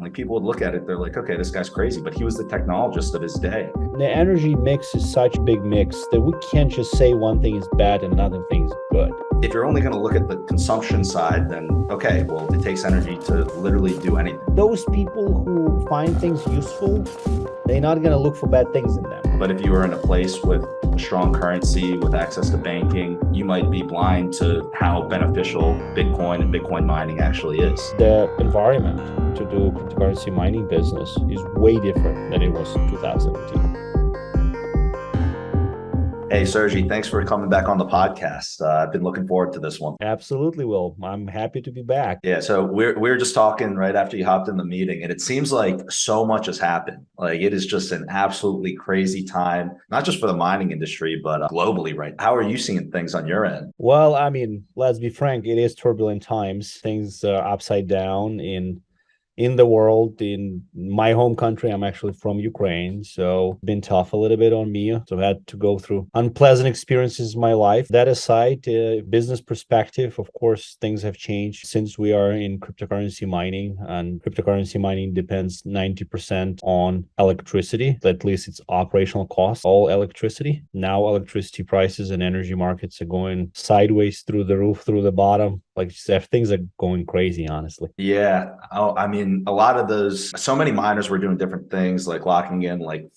Like people would look at it, they're like, okay, this guy's crazy, but he was the technologist of his day. The energy mix is such a big mix that we can't just say one thing is bad and another thing is good. If you're only going to look at the consumption side, then okay, well, it takes energy to literally do anything. Those people who find things useful, they're not going to look for bad things in them. But if you are in a place with a strong currency, with access to banking, you might be blind to how beneficial Bitcoin and Bitcoin mining actually is. The environment to do cryptocurrency mining business is way different than it was in 2018. Hey, Sergii, thanks for coming back on the podcast. I've been looking forward to this one. Absolutely, Will. I'm happy to be back. Yeah, so we're just talking right after you hopped in the meeting, and it seems like so much has happened. Like it is just an absolutely crazy time, not just for the mining industry, but globally, right? How are you seeing things on your end? Well, I mean, let's be frank, it is turbulent times. Things are upside down in the world. In my home country, I'm actually from Ukraine, so been tough a little bit on me. So I had to go through unpleasant experiences in my life. That aside, business perspective, of course, things have changed since we are in cryptocurrency mining, and cryptocurrency mining depends 90% on electricity. At least it's operational cost, all electricity. Now electricity prices and energy markets are going sideways through the roof, through the bottom. Like you said, things are going crazy, honestly. Yeah. Oh, I mean, a lot of those, so many miners were doing different things like locking in like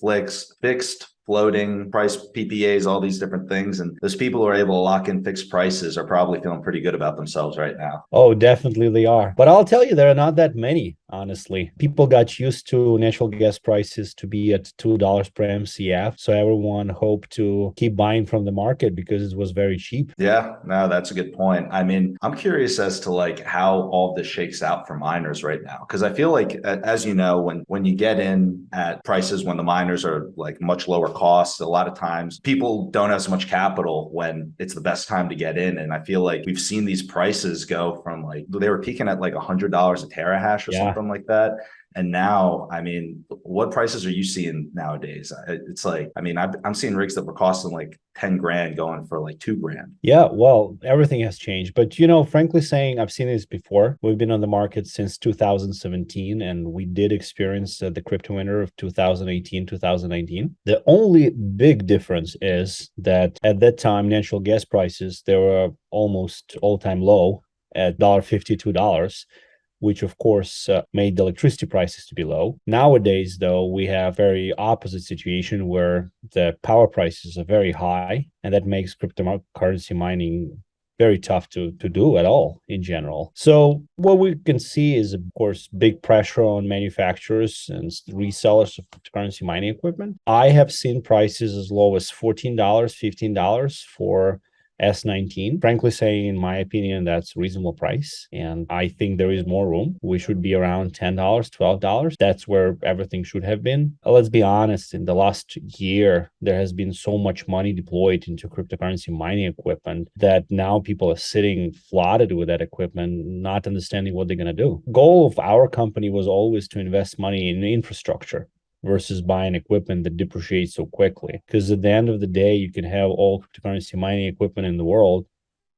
fixed, floating price PPAs, all these different things. And those people who are able to lock in fixed prices are probably feeling pretty good about themselves right now. Oh, definitely they are. But I'll tell you, there are not that many, honestly. People got used to natural gas prices to be at $2 per MCF. So everyone hoped to keep buying from the market because it was very cheap. Yeah, no, that's a good point. I mean, I'm curious as to like how all this shakes out for miners right now. Cause I feel like, as you know, when you get in at prices when the miners are like much lower costs, a lot of times people don't have as much capital when it's the best time to get in. And I feel like we've seen these prices go from like, they were peaking at like $100 a terahash or something like that. And now, I mean, what prices are you seeing nowadays? It's like, I mean, I'm seeing rigs that were costing like 10 grand going for like 2 grand. Yeah, well, everything has changed. But, frankly saying, I've seen this before. We've been on the market since 2017, and we did experience the crypto winter of 2018, 2019. The only big difference is that at that time, natural gas prices, they were almost all-time low at $1.52, which of course made the electricity prices to be low. Nowadays, though, we have very opposite situation where the power prices are very high, and that makes cryptocurrency mining very tough to do at all in general. So what we can see is, of course, big pressure on manufacturers and resellers of cryptocurrency mining equipment. I have seen prices as low as $14, $15 for S19. Frankly saying, in my opinion, that's a reasonable price. And I think there is more room. We should be around $10, $12. That's where everything should have been. Let's be honest, in the last year, there has been so much money deployed into cryptocurrency mining equipment that now people are sitting flooded with that equipment, not understanding what they're going to do. Goal of our company was always to invest money in infrastructure versus buying equipment that depreciates so quickly. Because at the end of the day, you can have all cryptocurrency mining equipment in the world,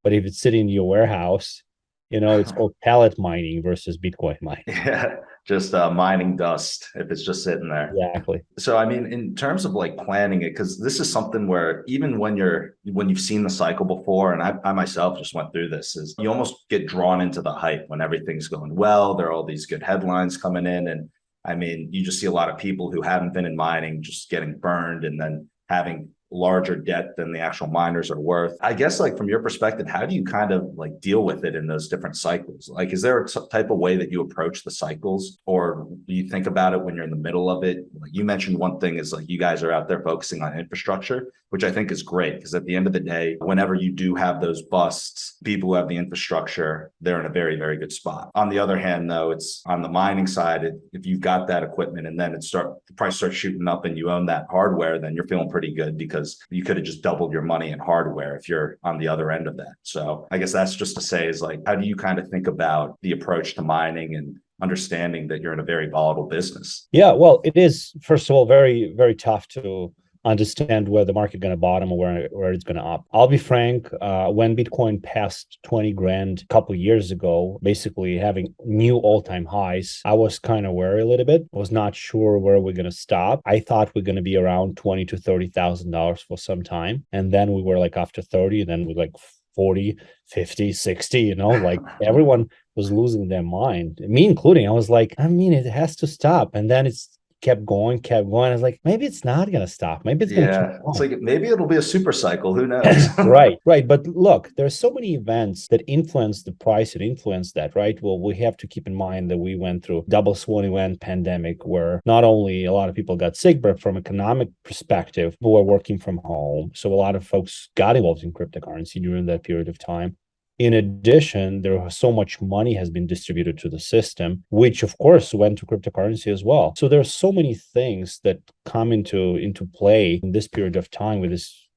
but if it's sitting in your warehouse, it's called pallet mining versus Bitcoin mining. Yeah, just mining dust if it's just sitting there. Exactly. So, I mean, in terms of like planning it, because this is something where even when you've seen the cycle before, and I myself just went through this, is you almost get drawn into the hype when everything's going well. There are all these good headlines coming in, and I mean, you just see a lot of people who haven't been in mining just getting burned and then having larger debt than the actual miners are worth. I guess, like, from your perspective, how do you kind of like deal with it in those different cycles? Like, is there a type of way that you approach the cycles, or do you think about it when you're in the middle of it? Like you mentioned, one thing is like you guys are out there focusing on infrastructure, which I think is great, because at the end of the day, whenever you do have those busts, people who have the infrastructure, they're in a very, very good spot. On the other hand, though, it's on the mining side, if you've got that equipment and then the price starts shooting up and you own that hardware, then you're feeling pretty good because you could have just doubled your money in hardware if you're on the other end of that. So I guess that's just to say is like, how do you kind of think about the approach to mining and understanding that you're in a very volatile business? Yeah, well, it is, first of all, very, very tough to understand where the market going to bottom or where it's going to up. I'll be frank, when Bitcoin passed 20 grand a couple of years ago, basically having new all-time highs, I was kind of worried a little bit. I was not sure where we're going to stop. I thought we're going to be around 20 to $30,000 for some time. And then we were like after 30, then we like 40, 50, 60, like everyone was losing their mind, me including. I was like, I mean, it has to stop. And then it's kept going, kept going. I was like, maybe it's not going to stop. Maybe it's going to keep Yeah, it's going. like maybe it'll be a super cycle. Who knows? Right. But look, there's so many events that influence the price and influence that, right? Well, we have to keep in mind that we went through double swan event pandemic where not only a lot of people got sick, but from economic perspective, people were working from home. So a lot of folks got involved in cryptocurrency during that period of time. In addition, there was so much money has been distributed to the system, which of course went to cryptocurrency as well. So there are so many things that come into play in this period of time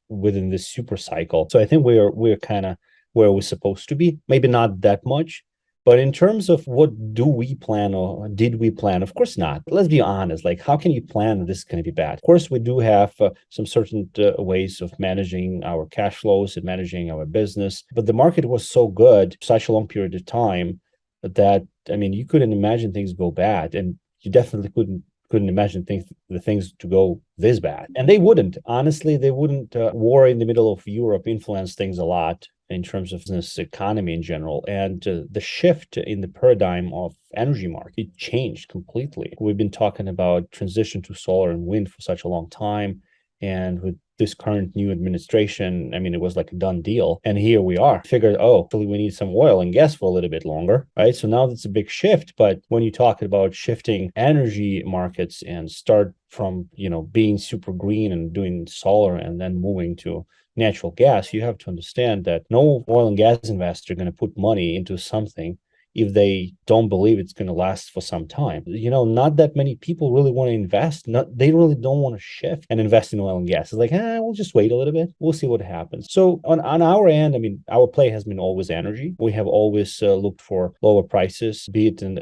within this super cycle. So I think we're kind of where we're supposed to be. Maybe not that much, but in terms of what do we plan or did we plan? Of course not. Let's be honest. Like, how can you plan that this is going to be bad? Of course, we do have some certain ways of managing our cash flows and managing our business. But the market was so good, such a long period of time, that I mean, you couldn't imagine things go bad, and you definitely couldn't imagine the things to go this bad. And they wouldn't. Honestly, they wouldn't. War in the middle of Europe influenced things a lot in terms of business economy in general. And the shift in the paradigm of energy market, it changed completely. We've been talking about transition to solar and wind for such a long time. And with this current new administration, I mean, it was like a done deal. And here we are. Figured, oh, actually, we need some oil and gas for a little bit longer, right? So now that's a big shift. But when you talk about shifting energy markets and start from, being super green and doing solar and then moving to natural gas, you have to understand that no oil and gas investor are going to put money into something if they don't believe it's going to last for some time. Not that many people really want to invest. They really don't want to shift and invest in oil and gas. It's like, we'll just wait a little bit. We'll see what happens. So on our end, I mean, our play has been always energy. We have always looked for lower prices, be it in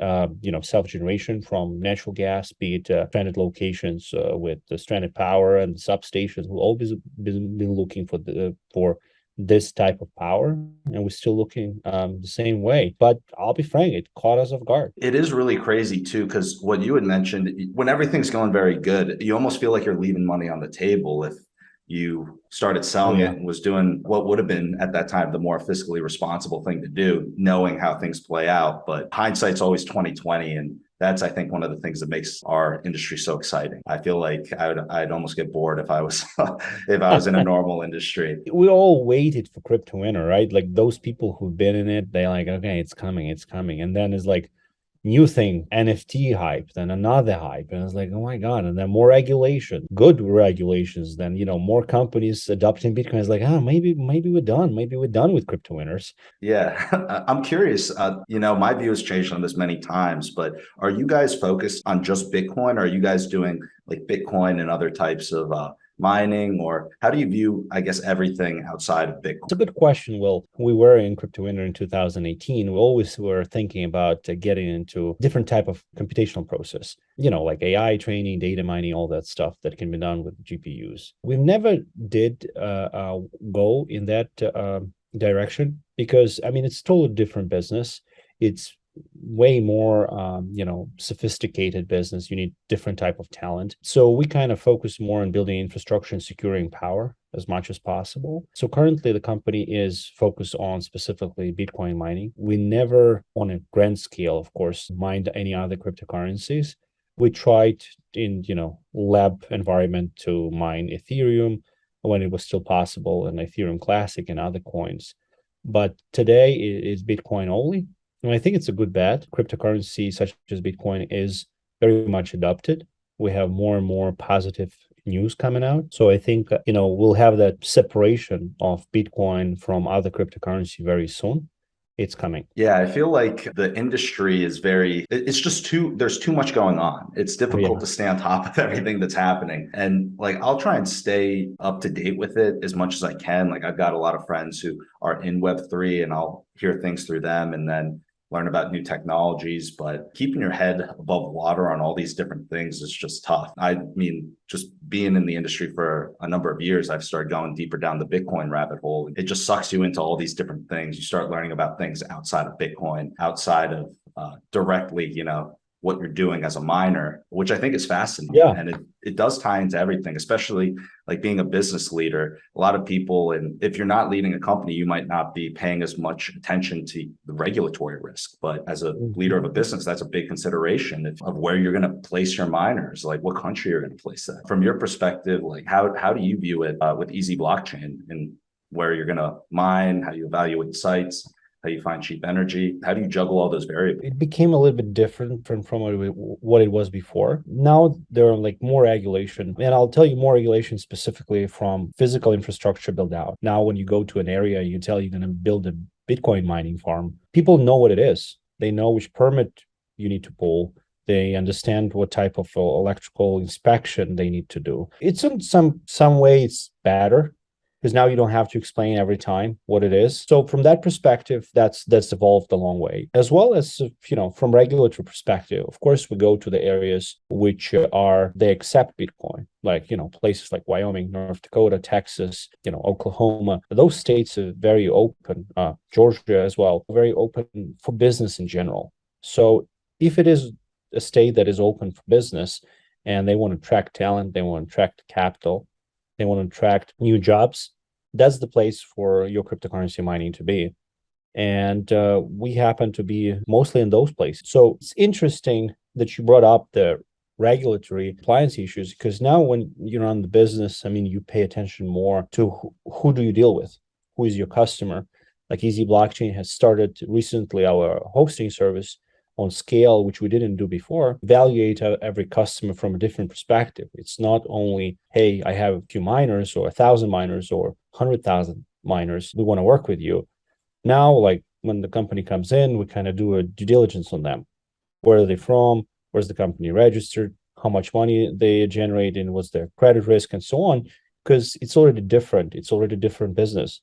self-generation from natural gas, be it stranded locations with the stranded power and substations. We've always been looking for this type of power, and we're still looking the same way. But I'll be frank, it caught us off guard. It is really crazy too, because what you had mentioned, when everything's going very good, you almost feel like you're leaving money on the table if you started Oh selling it yeah. and was doing what would have been at that time the more fiscally responsible thing to do, knowing how things play out. But hindsight's always 2020, and that's, I think, one of the things that makes our industry so exciting. I feel like I'd almost get bored if I was if I was in a normal industry. We all waited for crypto winter, right? Like those people who've been in it, they're like, okay, it's coming, it's coming. And then it's like new thing, NFT hype, then another hype. And it's like, oh my God. And then more regulation, good regulations, then more companies adopting Bitcoin. It's like, maybe we're done. Maybe we're done with crypto winners. Yeah, I'm curious. My view has changed on this many times, but are you guys focused on just Bitcoin? Or are you guys doing like Bitcoin and other types of mining, or how do you view, I guess, everything outside of Bitcoin? It's a good question. Well, we were in crypto winter in 2018. We always were thinking about getting into different type of computational process, like AI training, data mining, all that stuff that can be done with GPUs. We've never did go in that direction because, I mean, it's totally different business. It's way more sophisticated business. You need different type of talent, so we kind of focus more on building infrastructure and securing power as much as possible. So currently the company is focused on specifically Bitcoin mining. We never on a grand scale, of course, mined any other cryptocurrencies. We tried in lab environment to mine Ethereum when it was still possible, and Ethereum Classic and other coins, but today it is Bitcoin only. And I think it's a good bet. Cryptocurrency such as Bitcoin is very much adopted. We have more and more positive news coming out. So I think, we'll have that separation of Bitcoin from other cryptocurrency very soon. It's coming. Yeah, I feel like the industry is it's just there's too much going on. It's Oh, difficult yeah. to stay on top of everything that's happening. And like, I'll try and stay up to date with it as much as I can. Like, I've got a lot of friends who are in Web3, and I'll hear things through them. And then learn about new technologies, but keeping your head above water on all these different things is just tough. I mean, just being in the industry for a number of years, I've started going deeper down the Bitcoin rabbit hole. It just sucks you into all these different things. You start learning about things outside of Bitcoin, outside of directly, what you're doing as a miner, which I think is fascinating. Yeah, And it does tie into everything, especially like being a business leader. A lot of people, and if you're not leading a company, you might not be paying as much attention to the regulatory risk. But as a leader of a business, that's a big consideration of where you're going to place your miners, like what country you're going to place that. From your perspective, like how do you view it with Easy Blockchain and where you're going to mine, how you evaluate sites? How you find cheap energy? How do you juggle all those variables? it became a little bit different from what it was before. Now there are like more regulation, and I'll tell you more regulation specifically from physical infrastructure build out. Now, when you go to an area, you tell you're going to build a Bitcoin mining farm, people know what it is. They know which permit you need to pull. They understand what type of electrical inspection they need to do. It's in some way it's better because now you don't have to explain every time what it is. So from that perspective, that's evolved a long way. As well as from regulatory perspective, of course, we go to the areas which are they accept Bitcoin, like places like Wyoming, North Dakota, Texas, Oklahoma. Those states are very open. Georgia as well, very open for business in general. So if it is a state that is open for business and they want to attract talent, they want to attract capital, they want to attract new jobs, that's the place for your cryptocurrency mining to be. And we happen to be mostly in those places. So it's interesting that you brought up the regulatory compliance issues because now when you're on the business, I mean, you pay attention more to who do you deal with? Who is your customer? Like Easy Blockchain has started recently our hosting service on scale, which we didn't do before, evaluate every customer from a different perspective. It's not only, hey, I have a few miners or 1,000 miners or 100,000 miners. We want to work with you. Now, like when the company comes in, we kind of do a due diligence on them. Where are they from? Where's the company registered? How much money they generate and what's their credit risk and so on? Because it's already different. It's already different business.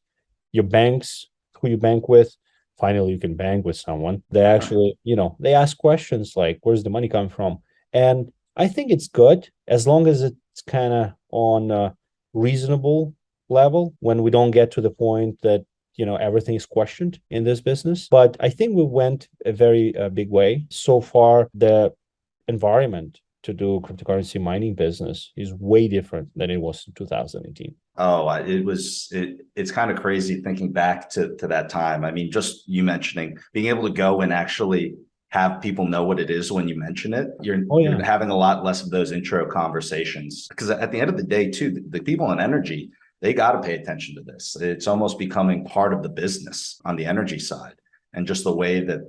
Your banks, who you bank with, finally you can bank with someone. They actually, they ask questions like, where's the money coming from? And I think it's good as long as it's kind of on a reasonable level when we don't get to the point that everything is questioned in this business. But I think we went a very big way so far. The environment to do cryptocurrency mining business is way different than it was in 2018. Oh, it's kind of crazy thinking back to that time. I mean, just you mentioning being able to go and actually have people know what it is when you mention it, you're having a lot less of those intro conversations. Because at the end of the day, too, the people in energy, they got to pay attention to this. It's almost becoming part of the business on the energy side, and just the way that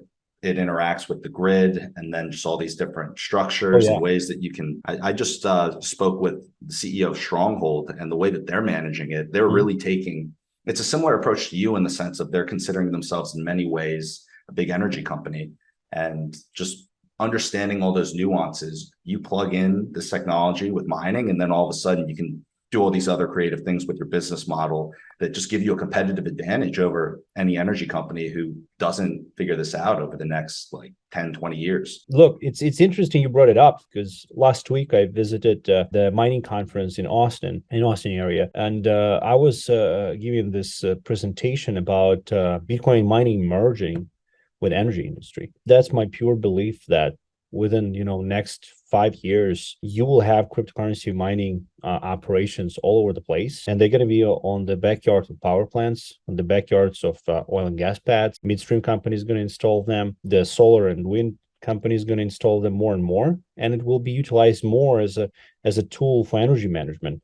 it interacts with the grid, and then just all these different structures and ways that you can. I just spoke with the CEO of Stronghold, and the way that they're managing it, they're really taking. It's a similar approach to you in the sense of they're considering themselves in many ways a big energy company, and just understanding all those nuances. You plug in this technology with mining, and then all of a sudden you can do all these other creative things with your business model that just give you a competitive advantage over any energy company who doesn't figure this out over the next like 10, 20 years. Look, it's interesting you brought it up because last week I visited the mining conference in Austin area, and I was giving this presentation about Bitcoin mining merging with energy industry. That's my pure belief that within next 5 years you will have cryptocurrency mining operations all over the place, and they're going to be on the backyards of power plants, on the backyards of oil and gas pads. Midstream companies going to install them, the solar and wind companies going to install them more and more, and it will be utilized more as a tool for energy management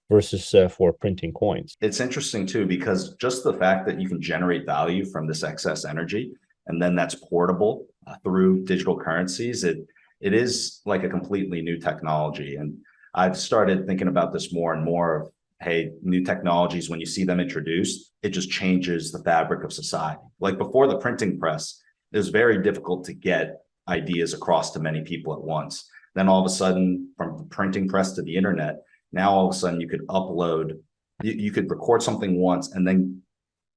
versus for printing coins. It's interesting too, because just the fact that you can generate value from this excess energy, and then that's portable through digital currencies, it is like a completely new technology. And I've started thinking about this more and more of, hey, new technologies, when you see them introduced, it just changes the fabric of society. Like before the printing press, it was very difficult to get ideas across to many people at once. Then all of a sudden, from the printing press to the internet, now all of a sudden you could upload, you could record something once and then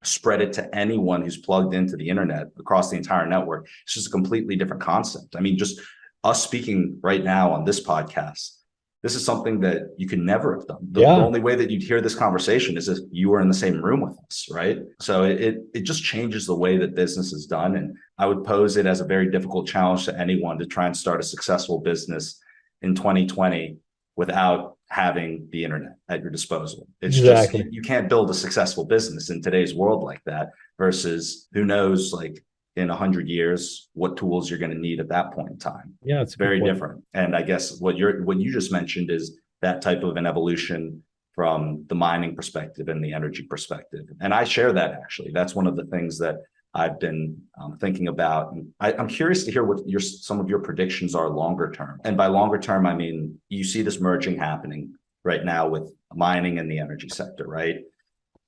spread it to anyone who's plugged into the internet across the entire network. It's just a completely different concept. I mean, just us speaking right now on this podcast, this is something that you could never have done. The Yeah, only way that you'd hear this conversation is if you were in the same room with us, right? So it just changes the way that business is done. And I would pose it as a very difficult challenge to anyone to try and start a successful business in 2020 without having the internet at your disposal. It's just exactly. you can't build a successful business in today's world like that versus who knows, like in 100 years what tools you're going to need at that point in time. Yeah, it's a good Very point. different. And I guess what you just mentioned is that type of an evolution from the mining perspective and the energy perspective. And I share that. Actually, that's one of the things that I've been thinking about. And I'm curious to hear what some of your predictions are longer term. And by longer term, I mean you see this merging happening right now with mining and the energy sector, right?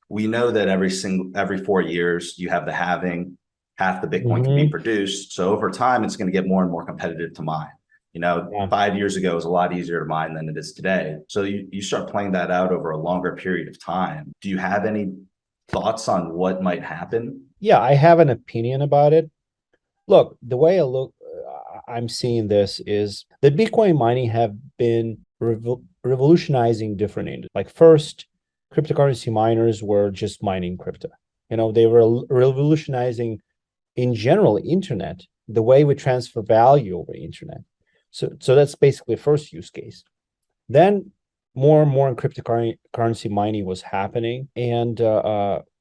We know that every 4 years you have the halving, half the Bitcoin can be Hmm. produced. So over time, it's going to get more and more competitive to mine. You know, Yeah. 5 years ago was a lot easier to mine than it is today. So you start playing that out over a longer period of time. Do you have any thoughts on what might happen? Yeah, I have an opinion about it. Look, the way I'm seeing this is that Bitcoin mining have been revolutionizing different industries. Like first, cryptocurrency miners were just mining crypto. They were revolutionizing in general internet, the way we transfer value over the internet. So that's basically the first use case. Then more and more in cryptocurrency mining was happening, and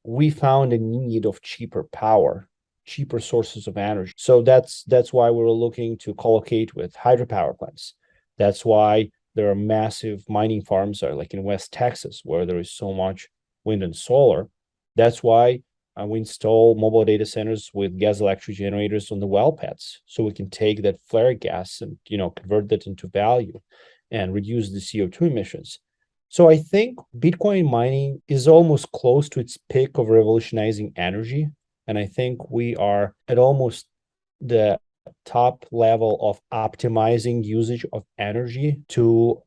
we found a need of cheaper power, cheaper sources of energy. So that's why we were looking to collocate with hydropower plants. That's why there are massive mining farms, like in West Texas, where there is so much wind and solar. That's why we install mobile data centers with gas electric generators on the well pads, so we can take that flare gas and convert that into value and reduce the CO2 emissions. So I think Bitcoin mining is almost close to its peak of revolutionizing energy. And I think we are at almost the top level of optimizing usage of energy to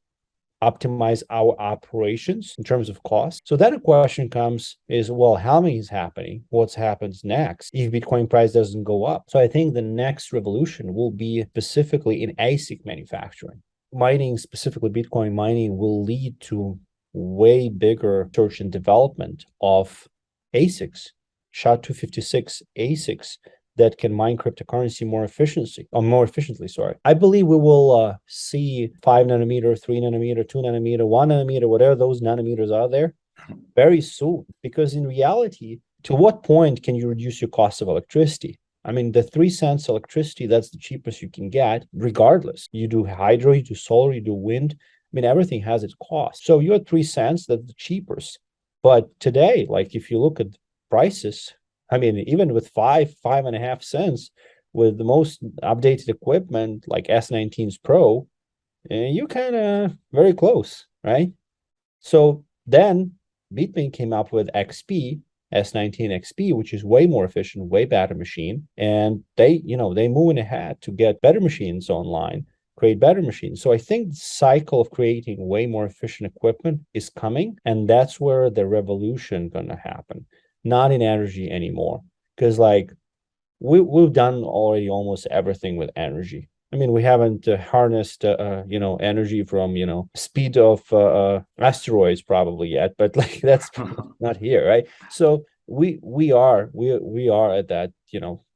optimize our operations in terms of cost. So then a question comes is, well, halving is happening. What happens next if Bitcoin price doesn't go up? So I think the next revolution will be specifically in ASIC manufacturing. Mining, specifically Bitcoin mining, will lead to way bigger research and development of ASICs, SHA-256 ASICs that can mine cryptocurrency more efficiently. Sorry, I believe we will see 5 nanometer, 3 nanometer, 2 nanometer, 1 nanometer, whatever those nanometers are there, very soon. Because in reality, to what point can you reduce your cost of electricity? I mean, the 3 cents electricity, that's the cheapest you can get, regardless. You do hydro, you do solar, you do wind. I mean, everything has its cost. So you're at 3 cents, that's the cheapest. But today, like if you look at prices, I mean, even with 5.5 cents, with the most updated equipment like S19s Pro, you kind of very close, right? So then Bitmain came up with XP, S19 XP, which is way more efficient, way better machine. And they moving ahead to get better machines online, create better machines. So I think the cycle of creating way more efficient equipment is coming, and that's where the revolution gonna happen, not in energy anymore. Because like we've done already almost everything with energy. I mean, we haven't harnessed, energy from, speed of asteroids probably yet, but like that's not here, right? So we are at that,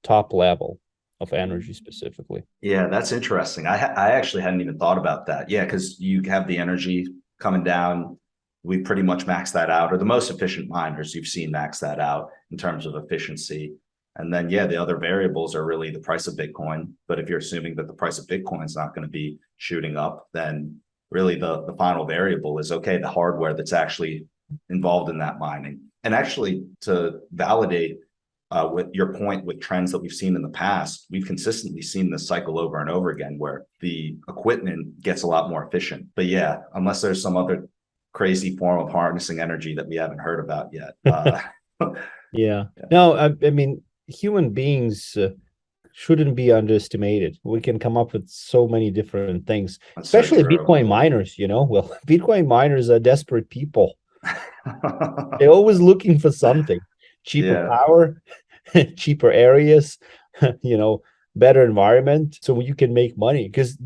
top level of energy specifically. Yeah, that's interesting. I actually hadn't even thought about that. Yeah, because you have the energy coming down. We pretty much maxed that out, or the most efficient miners you've seen max that out in terms of efficiency. And then, yeah, the other variables are really the price of Bitcoin. But if you're assuming that the price of Bitcoin is not going to be shooting up, then really the final variable is okay, the hardware that's actually involved in that mining. And actually, to validate with your point with trends that we've seen in the past, we've consistently seen this cycle over and over again where the equipment gets a lot more efficient. But yeah, unless there's some other crazy form of harnessing energy that we haven't heard about yet. Yeah. Yeah, No, I mean, human beings shouldn't be underestimated. We can come up with so many different things, that's so especially true. Bitcoin miners, Well, Bitcoin miners are desperate people. They're always looking for something. cheaper Yeah. power, cheaper areas, you know, better environment, so you can make money. Because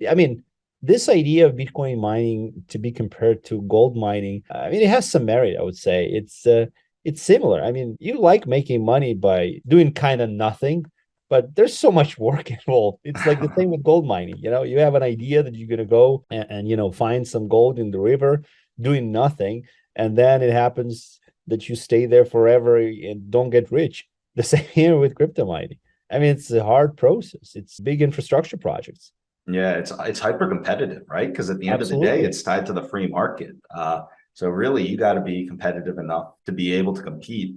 I mean, this idea of Bitcoin mining to be compared to gold mining, I mean, it has some merit. I would say it's similar. I mean, you like making money by doing kind of nothing, but there's so much work involved. It's like the same with gold mining. You know, you have an idea that you're gonna go and you know find some gold in the river, doing nothing, and then it happens that you stay there forever and don't get rich. The same here with crypto mining. I mean, it's a hard process. It's big infrastructure projects. Yeah, it's hyper competitive, right? Because at the end of the day, Absolutely. it's tied to the free market. So really, you got to be competitive enough to be able to compete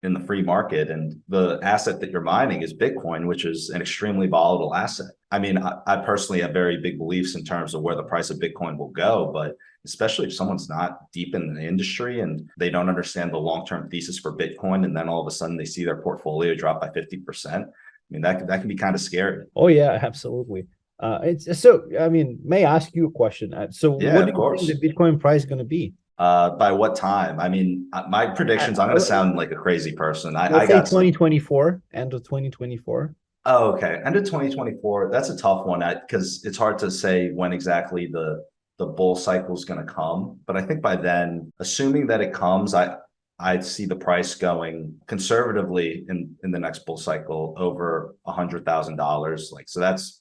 in the free market. And the asset that you're mining is Bitcoin, which is an extremely volatile asset. I mean, I personally have very big beliefs in terms of where the price of Bitcoin will go, but especially if someone's not deep in the industry and they don't understand the long-term thesis for Bitcoin, and then all of a sudden they see their portfolio drop by 50%. I mean, that can be kind of scary. Oh yeah, absolutely. It's so. I mean, may I ask you a question? So, Yeah, what do of you think the course. Bitcoin price is going to be? By what time? I mean, my predictions, I'm going to sound like a crazy person. I Let's say got some. 2024, end of 2024. Oh, okay. End of 2024. That's a tough one because it's hard to say when exactly the bull cycle is going to come. But I think by then, assuming that it comes, I see the price going conservatively in the next bull cycle over $100,000. Like, so that's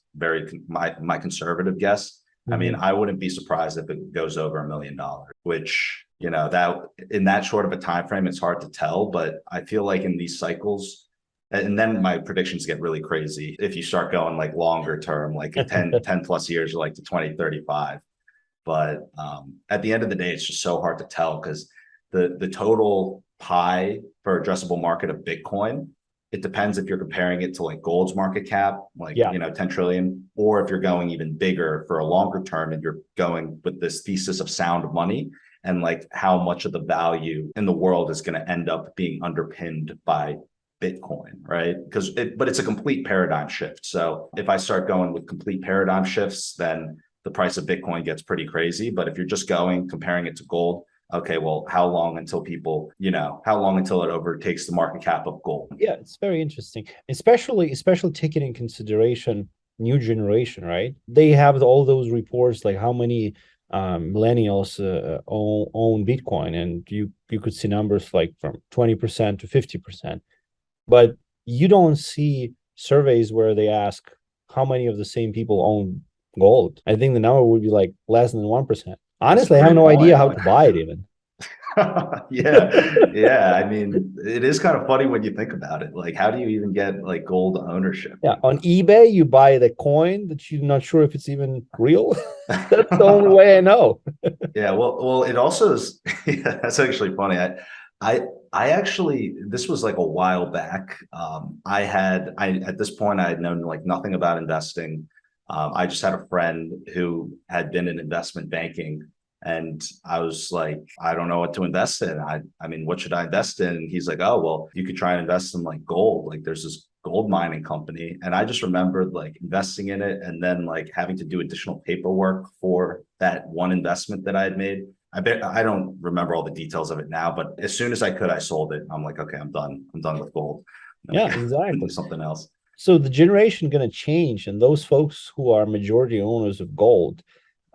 my conservative guess. I mean, Mhm. I wouldn't be surprised if it goes over $1 million, which, you know, that in that short of a time frame, it's hard to tell. But I feel like in these cycles, and then my predictions get really crazy if you start going like longer term, like 10 plus years, or like to 2035. But at the end of the day, it's just so hard to tell because the total pie for addressable market of Bitcoin, it depends if you're comparing it to like gold's market cap, like, Yeah. you know, 10 trillion, or if you're going even bigger for a longer term and you're going with this thesis of sound money and like how much of the value in the world is going to end up being underpinned by Bitcoin, right? But it's a complete paradigm shift. So if I start going with complete paradigm shifts, then the price of Bitcoin gets pretty crazy. But if you're just comparing it to gold, okay, well, how long until how long until it overtakes the market cap of gold? Yeah, it's very interesting, especially taking in consideration new generation, right? They have all those reports like how many millennials own Bitcoin, and you could see numbers like from 20% to 50%. But you don't see surveys where they ask how many of the same people own gold. I think the number would be like less than 1%. That's a Honestly, I have great no idea point. how to buy it even. Yeah. I mean, it is kind of funny when you think about it. Like, how do you even get like gold ownership? Yeah, on eBay, you buy the coin that you're not sure if it's even real. That's the only way I know. Yeah, well, it also is. Yeah, that's actually funny. I, I actually, this was like a while back. I at this point, I had known like nothing about investing. I just had a friend who had been in investment banking, and I was like, I don't know what to invest in. I mean, what should I invest in? And he's like, oh, well, you could try and invest in like gold. Like, there's this gold mining company, and I just remembered like investing in it and then like having to do additional paperwork for that one investment that I had made. I don't remember all the details of it now, but as soon as I could, I sold it. I'm like, okay, I'm done. I'm done with gold. I'm Yeah, gonna do exactly. something else. So the generation going to change, and those folks who are majority owners of gold,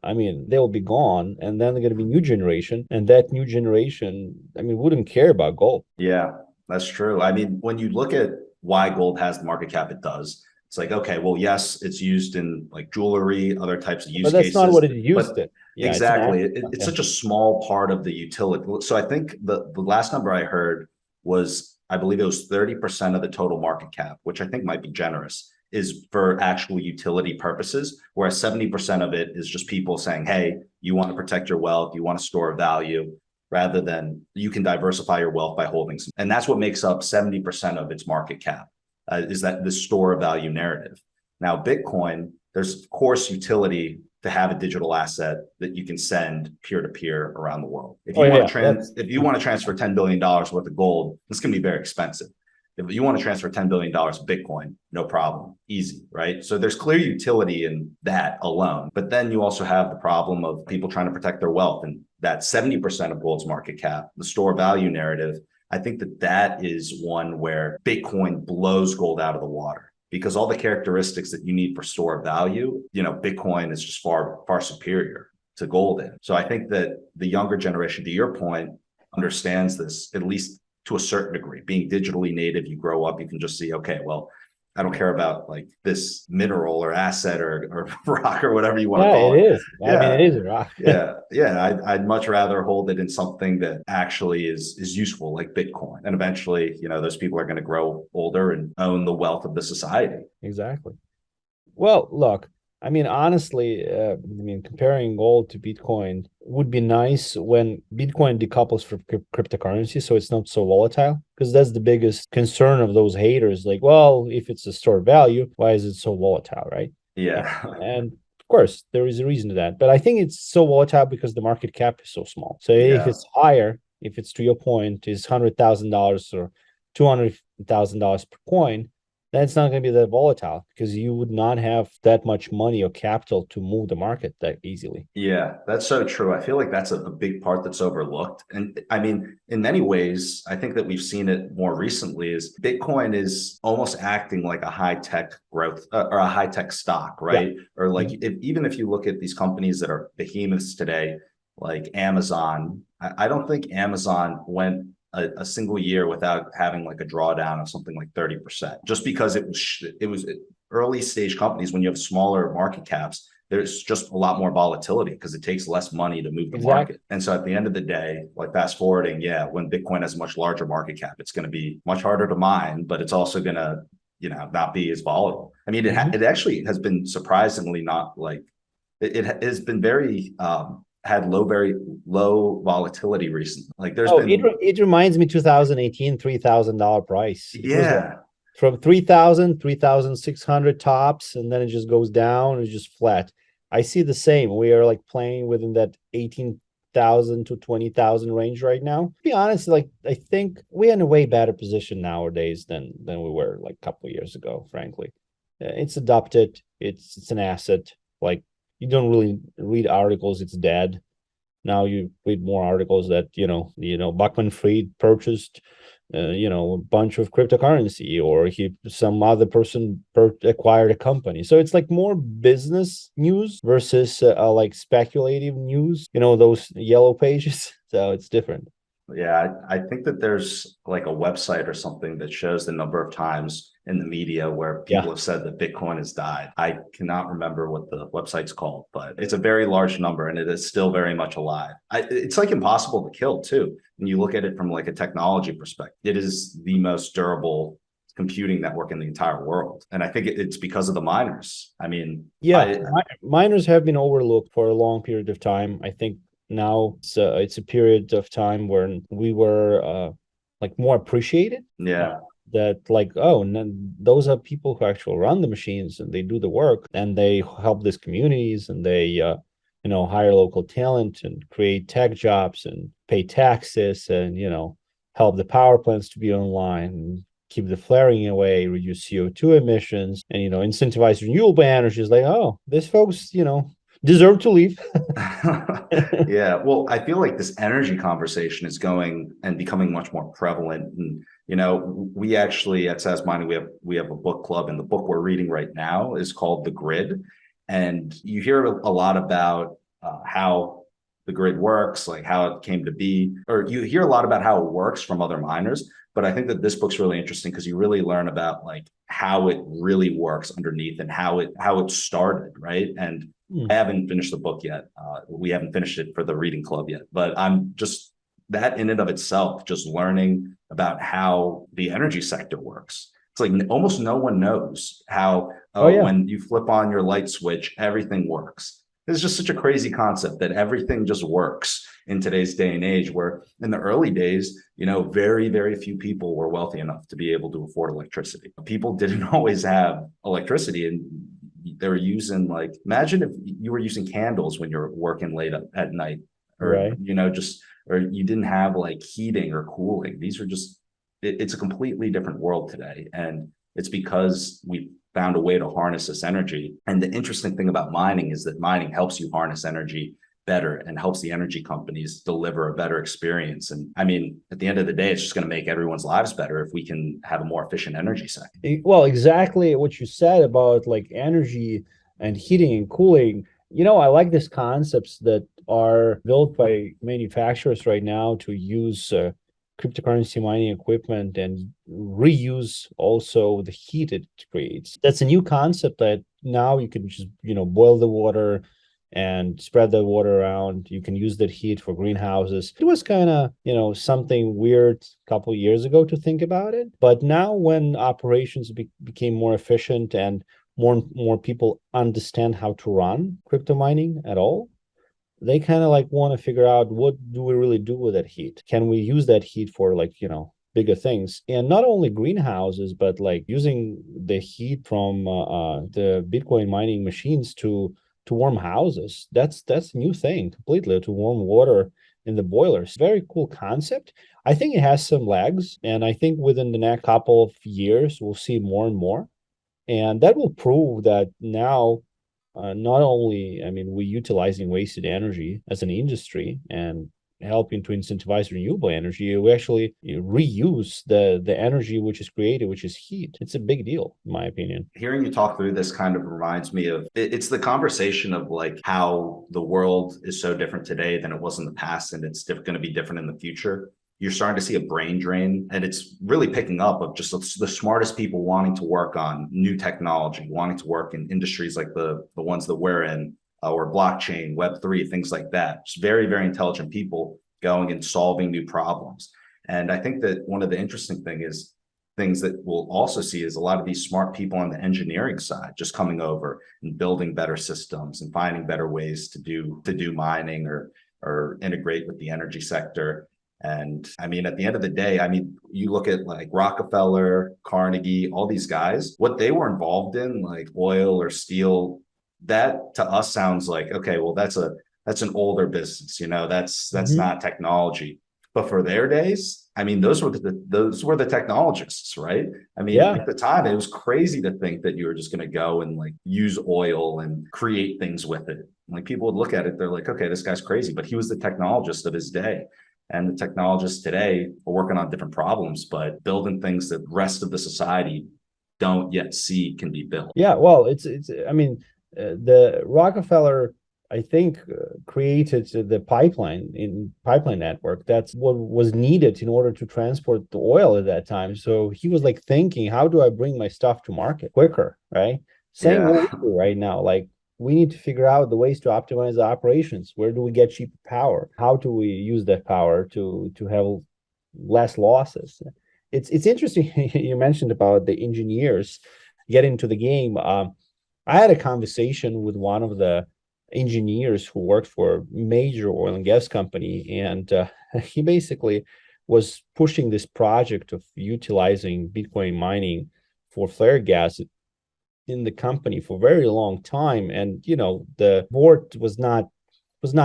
I mean, they will be gone, and then they're going to be new generation, and that new generation, I mean, wouldn't care about gold. Yeah, that's true. I mean, when you look at why gold has the market cap it does, it's like, okay, well, yes, it's used in like jewelry, other types of But use that's not what cases, it used but to. Yeah, it's an exactly, asset. it's Yeah. such a small part of the utility. So I think the last number I heard was, I believe it was 30% of the total market cap, which I think might be generous, is for actual utility purposes, whereas 70% of it is just people saying, hey, you want to protect your wealth, you want to store value, rather than you can diversify your wealth by holding some. And that's what makes up 70% of its market cap, is that the store of value narrative. Now, Bitcoin, there's of course utility to have a digital asset that you can send peer to peer around the world. Oh yeah, that's If you want to transfer $10 billion worth of gold, it's going to be very expensive. If you want to transfer $10 billion of Bitcoin, no problem, easy, right? So there's clear utility in that alone. But then you also have the problem of people trying to protect their wealth, and that 70% of gold's market cap, the store value narrative. I think that that is one where Bitcoin blows gold out of the water because all the characteristics that you need for store of value, Bitcoin is just far, far superior to gold in. So I think that the younger generation, to your point, understands this, at least to a certain degree. Being digitally native, you grow up, you can just see, okay, well, I don't care about like this mineral or asset or rock or whatever you want to Yeah, it call it. is. I mean, it Yeah. is a rock. Yeah. I'd much rather hold it in something that actually is useful, like Bitcoin. And eventually, those people are going to grow older and own the wealth of the society. Exactly. Well, look, I mean, honestly, comparing gold to Bitcoin would be nice when Bitcoin decouples from cryptocurrency, so it's not so volatile. Because that's the biggest concern of those haters. Like, well, if it's a stored value, why is it so volatile, right? Yeah. And of course, there is a reason to that. But I think it's so volatile because the market cap is so small. So if Yeah. it's higher, if it's to your point, is $100,000 or $200,000 per coin, then it's not going to be that volatile because you would not have that much money or capital to move the market that easily. Yeah, that's so true. I feel like that's a big part that's overlooked. And I mean, in many ways, I think that we've seen it more recently is Bitcoin is almost acting like a high tech growth or a high tech stock, Yeah. right? Or like Mhm. even if you look at these companies that are behemoths today, like Amazon, I don't think Amazon went a single year without having like a drawdown of something like 30%, just because it was early stage companies when you have smaller market caps there's just a lot more volatility because it takes less money to move the Exactly. market. And so at the end of the day, like fast forwarding, yeah, when Bitcoin has a much larger market cap, it's going to be much harder to mine, but it's also going to, not be as volatile. I mean, Mhm. it actually has been surprisingly not like it has been very had very low volatility recently. Like there's Oh, been it reminds me 2018 $3,000 price. It was like yeah. from 3,000, 3,600 tops, and then it just goes down. It's just flat. I see the same. We are like playing within that 18,000 to 20,000 range right now. To be honest, like I think we're in a way better position nowadays than we were like a couple of years ago, frankly. It's adopted, it's an asset. Like you don't really read articles, it's dead. Now you read more articles that Buckman Fried purchased a bunch of cryptocurrency, or some other person acquired a company. So it's like more business news versus like speculative news, those yellow pages. So it's different. Yeah, I think that there's like a website or something that shows the number of times in the media where Yeah. people have said that Bitcoin has died. I cannot remember what the website's called, but it's a very large number and it is still very much alive. It's like impossible to kill too. When you look at it from like a technology perspective, it is the most durable computing network in the entire world. And I think it's because of the miners. I mean, Yeah, I miners have been overlooked for a long period of time. I think now it's a period of time where we were like more appreciated. Uh, yeah. that like, oh, those are people who actually run the machines and they do the work and they help these communities and they hire local talent and create tech jobs and pay taxes and help the power plants to be online, keep the flaring away, reduce CO2 emissions, and incentivize renewable energy. Is like, oh, these folks, deserve to leave. Yeah, well, I feel like this energy conversation is going and becoming much more prevalent. And we actually at SAS Mining we have a book club, and the book we're reading right now is called The Grid. And you hear a lot about how the grid works, like how it came to be, or you hear a lot about how it works from other miners. But I think that this book's really interesting because you really learn about like how it really works underneath and how it started, right? And I Hmm. haven't finished the book yet. We haven't finished it for the reading club yet, but I'm just that in and of itself, just learning about how the energy sector works. It's like almost no one knows how, Oh yeah. when you flip on your light switch, everything works. It's just such a crazy concept that everything just works in today's day and age, where in the early days, very, very few people were wealthy enough to be able to afford electricity. People didn't always have electricity, and they were using, like, imagine if you were using candles when you're working late at night, or Right. just, or you didn't have like heating or cooling. These are just it's a completely different world today, and it's because we found a way to harness this energy. And the interesting thing about mining is that mining helps you harness energy better and helps the energy companies deliver a better experience. And I mean, at the end of the day, it's just going to make everyone's lives better if we can have a more efficient energy sector. Well, exactly what you said about like energy and heating and cooling. I like these concepts that are built by manufacturers right now to use cryptocurrency mining equipment and reuse also the heat it creates. That's a new concept that now you can just, boil the water and spread the water around. You can use that heat for greenhouses. It was kind of, something weird a couple of years ago to think about it. But now when operations became more efficient and more people understand how to run crypto mining at all, they kind of like want to figure out, what do we really do with that heat? Can we use that heat for like, bigger things? And not only greenhouses, but like using the heat from the Bitcoin mining machines to warm houses. That's a new thing completely, to warm water in the boilers. Very cool concept. I think it has some legs, and I think within the next couple of years we'll see more and more. And that will prove that now, not only, I mean, we're utilizing wasted energy as an industry and helping to incentivize renewable energy, we actually reuse the energy which is created, which is heat. It's a big deal, in my opinion. Hearing you talk through this kind of reminds me of it's the conversation of like how the world is so different today than it was in the past, and it's going to be different in the future. You're starting to see a brain drain, and it's really picking up of just the smartest people wanting to work on new technology, wanting to work in industries like the ones that we're in, or blockchain, Web3, things like that. Just very, very intelligent people going and solving new problems. And I think that one of the interesting things that we'll also see is a lot of these smart people on the engineering side just coming over and building better systems and finding better ways to do mining or integrate with the energy sector. And I mean, at the end of the day, I mean, you look at like Rockefeller, Carnegie, all these guys, what they were involved in, like oil or steel, that to us sounds like, okay, well, that's an older business, that's not technology. But for their days, I mean, those were the technologists, right? I mean, Yeah. at the time, it was crazy to think that you were just going to go and like use oil and create things with it. Like people would look at it, they're like, okay, this guy's crazy, but he was the technologist of his day. And the technologists today are working on different problems, but building things that the rest of the society don't yet see can be built. Yeah, well, it's. I mean, the Rockefeller, I think, created the pipeline network. That's what was needed in order to transport the oil at that time. So he was like thinking, how do I bring my stuff to market quicker, right? Same Yeah. what we do right now. Like we need to figure out the ways to optimize the operations. Where do we get cheap power? How do we use that power to have less losses? It's interesting you mentioned about the engineers getting into the game. I had a conversation with one of the engineers who worked for a major oil and gas company, and he basically was pushing this project of utilizing Bitcoin mining for flare gas in the company for a very long time. And the board was not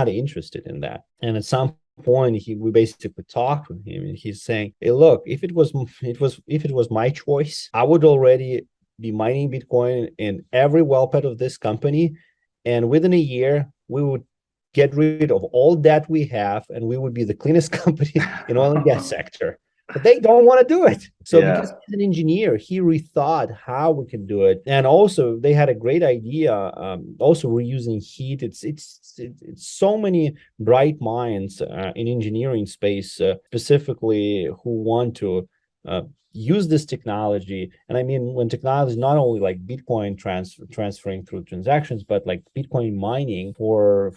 interested in that. And at some point we basically talked with him, and he's saying, hey, look, if it was my choice, I would already be mining Bitcoin in every well pad of this company, and within a year we would get rid of all debt we have, and we would be the cleanest company in oil and gas sector. But they don't want to do it. So because he's an engineer, he rethought how we can do it. And also they had a great idea. Also reusing heat. It's so many bright minds in engineering space, specifically who want to use this technology. And I mean, when technology is not only like Bitcoin transferring through transactions, but like Bitcoin mining for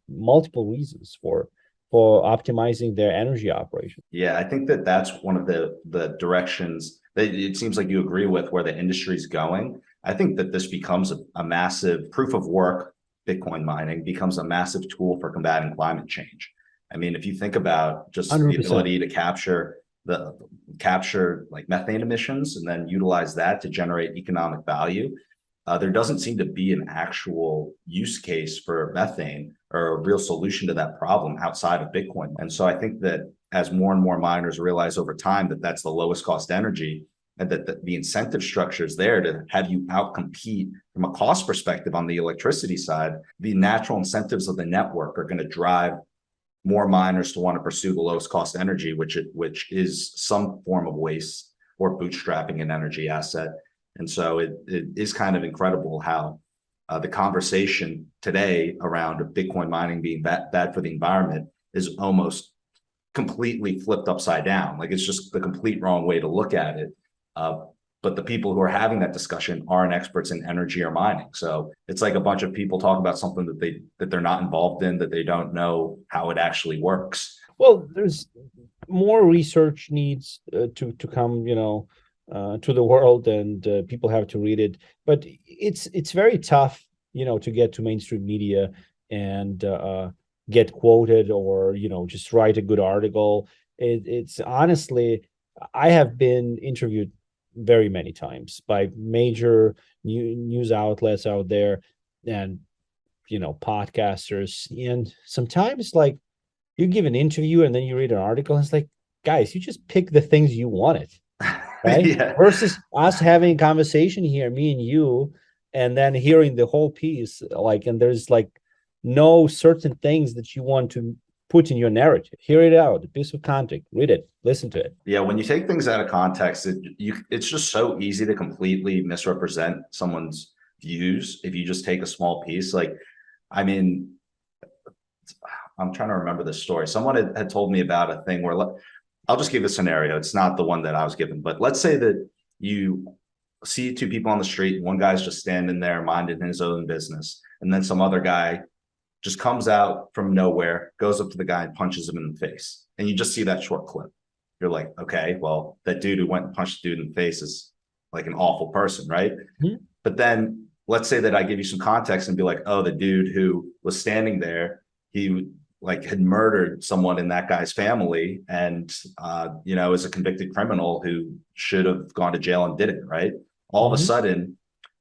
multiple reasons, for optimizing their energy operation. Yeah, I think that that's one of the directions that it seems like you agree with, where the industry is going. I think that this becomes a massive proof of work. Bitcoin mining becomes a massive tool for combating climate change. I mean, if you think about just 100%. The ability to capture like methane emissions and then utilize that to generate economic value, there doesn't seem to be an actual use case for methane or a real solution to that problem outside of Bitcoin. And so I think that as more and more miners realize over time that that's the lowest cost energy, and that the incentive structure is there to have you outcompete from a cost perspective on the electricity side. The natural incentives of the network are going to drive more miners to want to pursue the lowest cost energy, which is some form of waste or bootstrapping an energy asset. And so it is kind of incredible how the conversation today around Bitcoin mining being bad for the environment is almost completely flipped upside down. Like it's just the complete wrong way to look at it. But the people who are having that discussion aren't experts in energy or mining. So it's like a bunch of people talk about something that they're not involved in, that they don't know how it actually works. Well, there's more research needs to come, to the world, and people have to read it. But it's very tough, to get to mainstream media and get quoted, or just write a good article. It's honestly, I have been interviewed very many times by major news outlets out there, and podcasters, and sometimes like you give an interview and then you read an article and it's like, guys, you just pick the things you wanted, right? Yeah. Versus us having a conversation here, me and you, and then hearing the whole piece, like, and there's like no certain things that you want to put in your narrative. Hear it out, a piece of content, read it, listen to it. Yeah, when you take things out of context, it's just so easy to completely misrepresent someone's views if you just take a small piece. Like, I mean, I'm trying to remember this story. Someone had told me about a thing where I'll just give a scenario. It's not the one that I was given, but let's say that you see two people on the street. One guy's just standing there minding his own business, and then some other guy just comes out from nowhere, goes up to the guy and punches him in the face. And you just see that short clip. You're like, okay, well, that dude who went and punched the dude in the face is like an awful person, right? Mm-hmm. But then let's say that I give you some context and be like, oh, the dude who was standing there, he like had murdered someone in that guy's family, and is a convicted criminal who should have gone to jail and didn't, right? All of a sudden,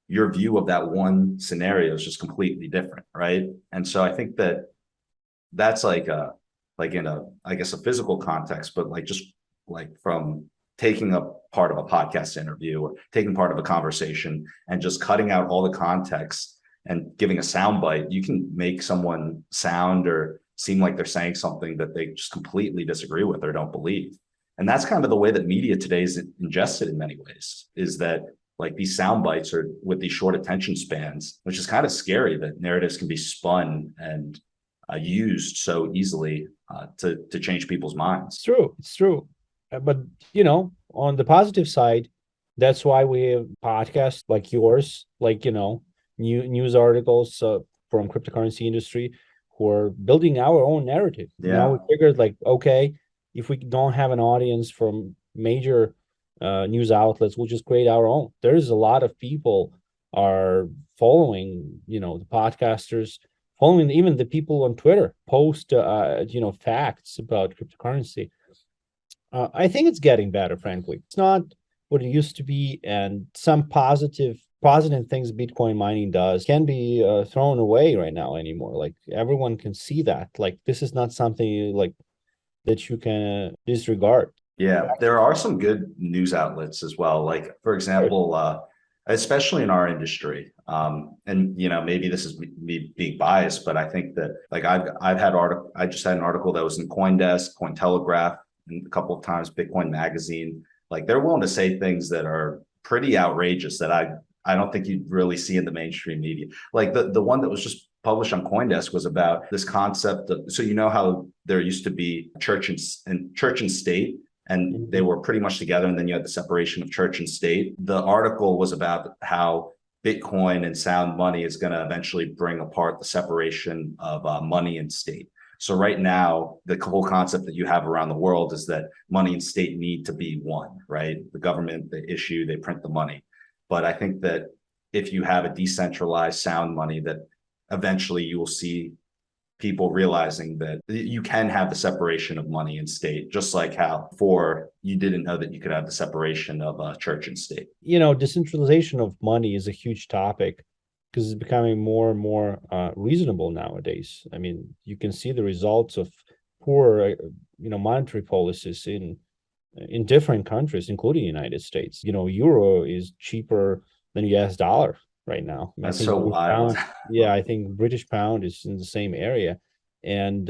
your view of that one scenario is just completely different, right? And so I think that that's like in a, I guess, a physical context, but like just like from taking a part of a podcast interview or taking part of a conversation and just cutting out all the context and giving a soundbite, you can make someone sound or seem like they're saying something that they just completely disagree with or don't believe. And that's kind of the way that media today is ingested in many ways, is that like these sound bites are with these short attention spans, which is kind of scary that narratives can be spun and used so easily to change people's minds. It's true. But, on the positive side, that's why we have podcasts like yours, like, news articles from cryptocurrency industry who are building our own narrative. Yeah. Now we figured like, okay, if we don't have an audience from major news outlets, we'll just create our own. There's a lot of people are following, the podcasters, following even the people on Twitter post, facts about cryptocurrency. I think it's getting better, frankly. It's not what it used to be, and some positive things Bitcoin mining does can be thrown away right now anymore. Like everyone can see that. Like this is not something like that you can disregard. Yeah, there are some good news outlets as well. Like, for example, especially in our industry, and maybe this is me being biased, but I think that like I just had an article that was in CoinDesk, Cointelegraph, and a couple of times Bitcoin Magazine. Like they're willing to say things that are pretty outrageous that I don't think you'd really see in the mainstream media. Like the one that was just published on CoinDesk was about this concept of, so how there used to be church and state, and they were pretty much together, and then you had the separation of church and state. The article was about how Bitcoin and sound money is going to eventually bring apart the separation of money and state. So right now, the whole concept that you have around the world is that money and state need to be one, right? The government, they issue, they print the money. But I think that if you have a decentralized sound money, that eventually you will see people realizing that you can have the separation of money and state, just like how before you didn't know that you could have the separation of church and state. Decentralization of money is a huge topic because it's becoming more and more reasonable nowadays. I mean, you can see the results of poor, monetary policies in in different countries, including the United States. Euro is cheaper than US dollar right now. I That's think so British wild. pound, yeah, I think British pound is in the same area. And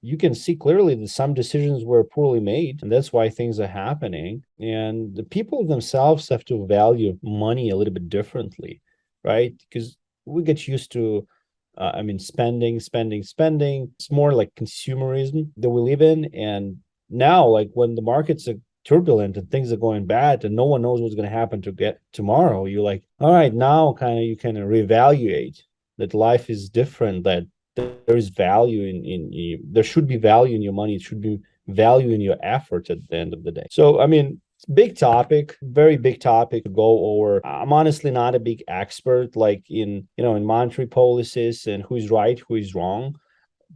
you can see clearly that some decisions were poorly made, and that's why things are happening. And the people themselves have to value money a little bit differently, right? Because we get used to spending, spending, spending. It's more like consumerism that we live in. And now, like when the markets are turbulent and things are going bad and no one knows what's going to happen to get tomorrow, you're like, all right, now kind of you can reevaluate that life is different, that there is value in there should be value in your money. It should be value in your efforts at the end of the day. So, I mean, big topic, very big topic to go over. I'm honestly not a big expert like in monetary policies and who's right, who is wrong.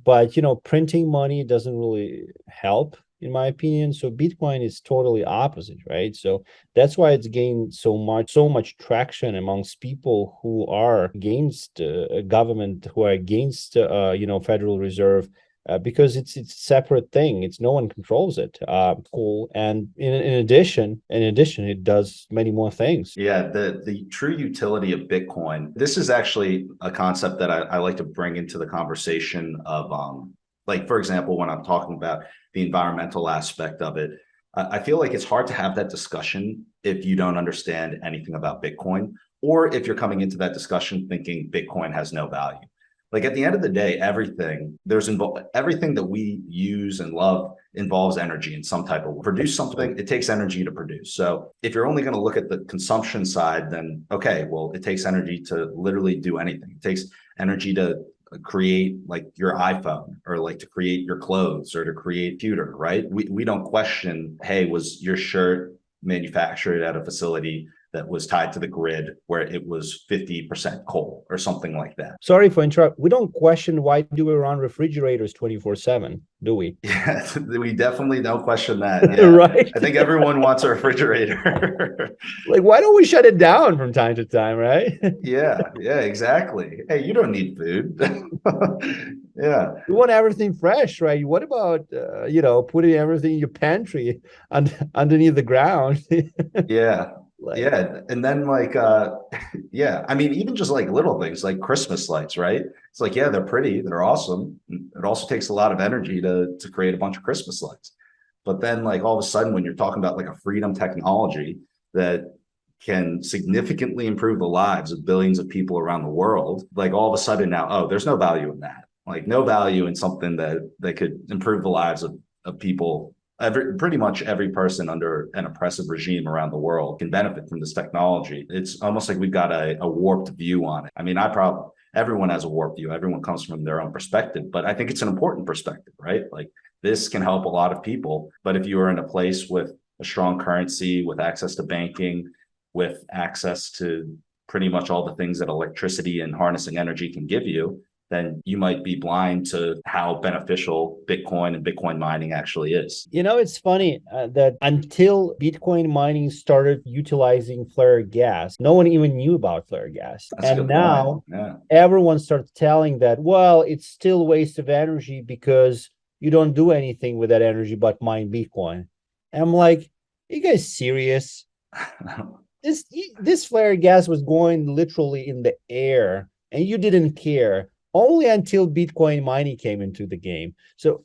But printing money doesn't really help in my opinion. So Bitcoin is totally opposite, right? So that's why it's gained so much traction amongst people who are against government, who are against Federal Reserve, because it's a separate thing. It's no one controls it. Cool. And in addition, it does many more things. Yeah, the true utility of Bitcoin. This is actually a concept that I like to bring into the conversation of like for example, when I'm talking about the environmental aspect of it, I feel like it's hard to have that discussion if you don't understand anything about Bitcoin, or if you're coming into that discussion thinking Bitcoin has no value. Like at the end of the day, everything that we use and love involves energy in some type of produce something. It takes energy to produce. So if you're only going to look at the consumption side, then okay, well, it takes energy to literally do anything. It takes energy to create like your iPhone, or like to create your clothes, or to create a computer, right? We don't question, hey, was your shirt manufactured at a facility that was tied to the grid where it was 50% coal or something like that? Sorry for interrupt. We don't question why do we run refrigerators 24/7, do we? Yeah, we definitely don't question that. Yeah. Right? I think everyone wants a refrigerator. Like, why don't we shut it down from time to time, right? Yeah, yeah, exactly. Hey, you don't need food. Yeah, We want everything fresh, right? What about putting everything in your pantry underneath the ground? yeah, Like, yeah. And then like yeah, I mean, even just like little things like Christmas lights, right? It's like, yeah, they're pretty, they're awesome. It also takes a lot of energy to create a bunch of Christmas lights. But then like all of a sudden when you're talking about like a freedom technology that can significantly improve the lives of billions of people around the world, like all of a sudden now, oh, there's no value in that. Like no value in something that could improve the lives of people. Pretty much every person under an oppressive regime around the world can benefit from this technology. It's almost like we've got a warped view on it. I mean, everyone has a warped view. Everyone comes from their own perspective, but I think it's an important perspective, right? Like this can help a lot of people. But if you are in a place with a strong currency, with access to banking, with access to pretty much all the things that electricity and harnessing energy can give you, then you might be blind to how beneficial Bitcoin and Bitcoin mining actually is. it's funny that until Bitcoin mining started utilizing flare gas, no one even knew about flare gas. That's a And good point. now Yeah. everyone starts telling that, well, it's still waste of energy because you don't do anything with that energy but mine Bitcoin. And I'm like, are you guys serious? This flare gas was going literally in the air and you didn't care only until Bitcoin mining came into the game. So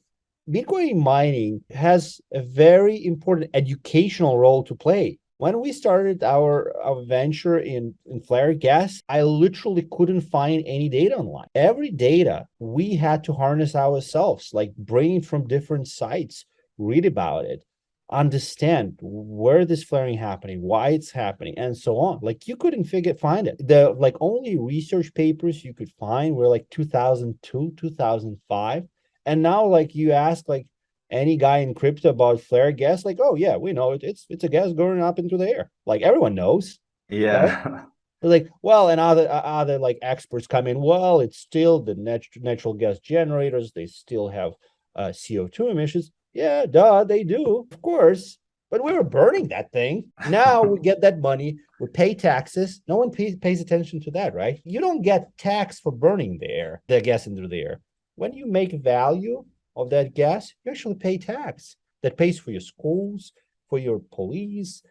Bitcoin mining has a very important educational role to play. When we started our venture in flare gas, I literally couldn't find any data online. Every data we had to harness ourselves, like bring it from different sites, read about it, understand where this flaring happening, why it's happening, and so on. Like you couldn't find it. The like only research papers you could find were like 2002, 2005. And now like you ask like any guy in crypto about flare gas, like, oh yeah, we know it. It's a gas going up into the air. Like everyone knows, right? Yeah. They're like, well, and other like experts come in. Well, it's still the natural gas generators. They still have CO2 emissions. Yeah, duh, they do, of course. But we were burning that thing. Now we get that money. We pay taxes. No one pays attention to that, right? You don't get tax for burning the gas into the air. When you make value of that gas, you actually pay tax that pays for your schools, for your police,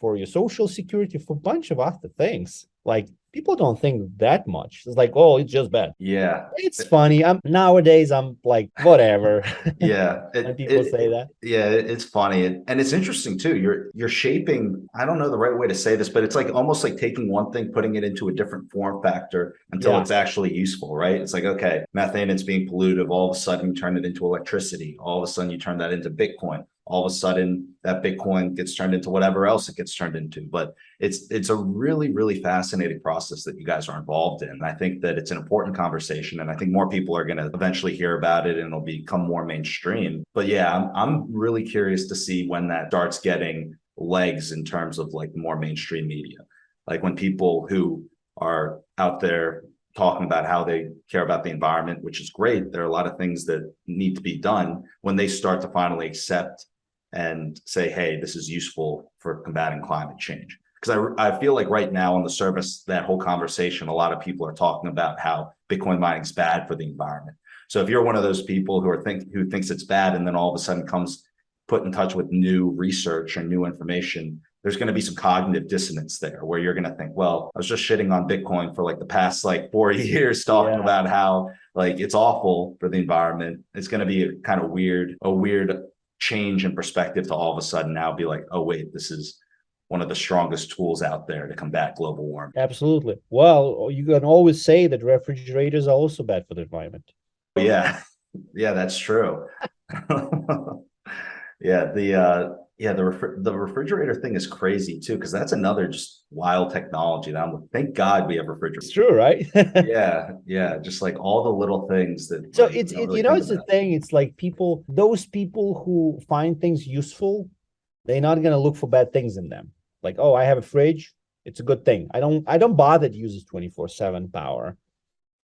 for your social security, for a bunch of other things. Like people don't think that much. It's like, oh, it's just bad. Yeah. It's funny. I'm like, whatever. Yeah, When people say that. yeah, it's funny and it's interesting too. You're shaping. I don't know the right way to say this, but it's like almost like taking one thing, putting it into a different form factor until Yeah. it's actually useful, right? It's like okay, methane, it's being pollutive. All of a sudden, you turn it into electricity. All of a sudden, you turn that into Bitcoin. All of a sudden, that Bitcoin gets turned into whatever else it gets turned into. But it's a really fascinating process that you guys are involved in. I think that it's an important conversation, and I think more people are going to eventually hear about it, and it'll become more mainstream. But yeah, I'm really curious to see when that starts getting legs in terms of like more mainstream media, like when people who are out there talking about how they care about the environment, which is great. There are a lot of things that need to be done when they start to finally accept and say, hey, this is useful for combating climate change. Because I feel like right now on the surface, that whole conversation, a lot of people are talking about how Bitcoin mining is bad for the environment. So if you're one of those people who thinks it's bad and then all of a sudden comes put in touch with new research or new information, there's going to be some cognitive dissonance there where you're going to think, well, I was just shitting on Bitcoin for like the past like 4 years, talking Yeah. about how like it's awful for the environment. It's going to be a weird change in perspective to all of a sudden now be like, oh wait, this is one of the strongest tools out there to combat global warming. Absolutely. Well, you can always say that refrigerators are also bad for the environment. Yeah, yeah, that's true. Yeah, the refrigerator thing is crazy too, because that's another just wild technology that I'm thank God we have It's refrigerators. true, right? Yeah, yeah, just like all the little things that So like it's we don't it really you know think it's the about. thing. It's like those people who find things useful, they're not gonna look for bad things in them. Like, oh, I have a fridge, it's a good thing. I don't bother to use this 24/7 power.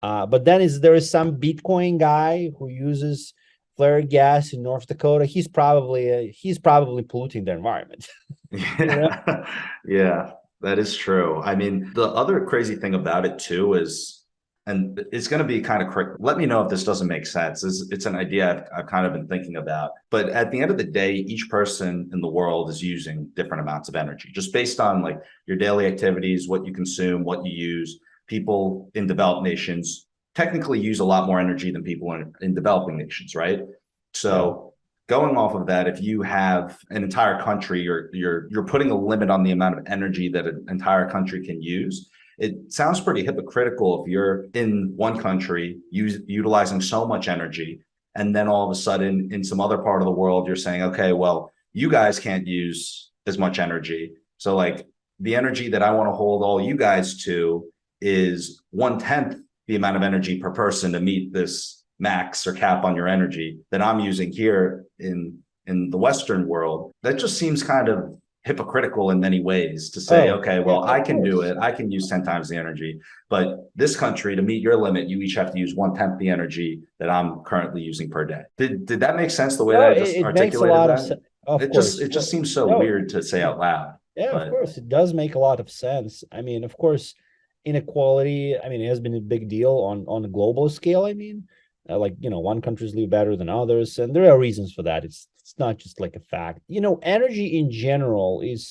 But then there is some Bitcoin guy who uses flare gas in North Dakota. He's probably polluting the environment. You know? Yeah, yeah, that is true. I mean, the other crazy thing about it too is, and it's going to be kind of quick. Let me know if this doesn't make sense. It's an idea I've kind of been thinking about. But at the end of the day, each person in the world is using different amounts of energy, just based on like your daily activities, what you consume, what you use. People in developed nations technically use a lot more energy than people in developing nations, right? Yeah. So going off of that, if you have an entire country, you're putting a limit on the amount of energy that an entire country can use. It sounds pretty hypocritical if you're in one country utilizing so much energy, and then all of a sudden in some other part of the world you're saying, okay, well, you guys can't use as much energy. So like the energy that I want to hold all you guys to is 1/10 the amount of energy per person to meet this max or cap on your energy that I'm using here in the Western world. That just seems kind of hypocritical in many ways to say, Oh, okay, yeah, well, I of can do course. it. I can use 10 times the energy. But this country, to meet your limit, you each have to use 1/10 the energy that I'm currently using per day. Did that make sense the way that No, I it, just it makes a articulated lot of that? sense. Of course. It just Well, seems so no, weird to say out loud. yeah, of But course, it does make a lot of sense. I mean, of course, inequality, I mean, it has been a big deal on a global scale. I mean, like, one countries live better than others, and there are reasons for that. It's not just like a fact. Energy in general is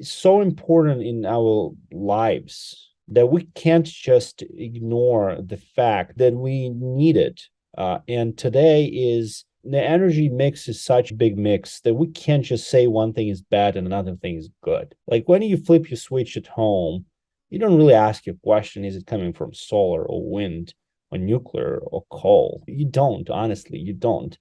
so important in our lives that we can't just ignore the fact that we need it. And today is the energy mix is such a big mix that we can't just say one thing is bad and another thing is good. Like when you flip your switch at home, you don't really ask your question, is it coming from solar or wind or nuclear or coal? You don't, honestly, you don't.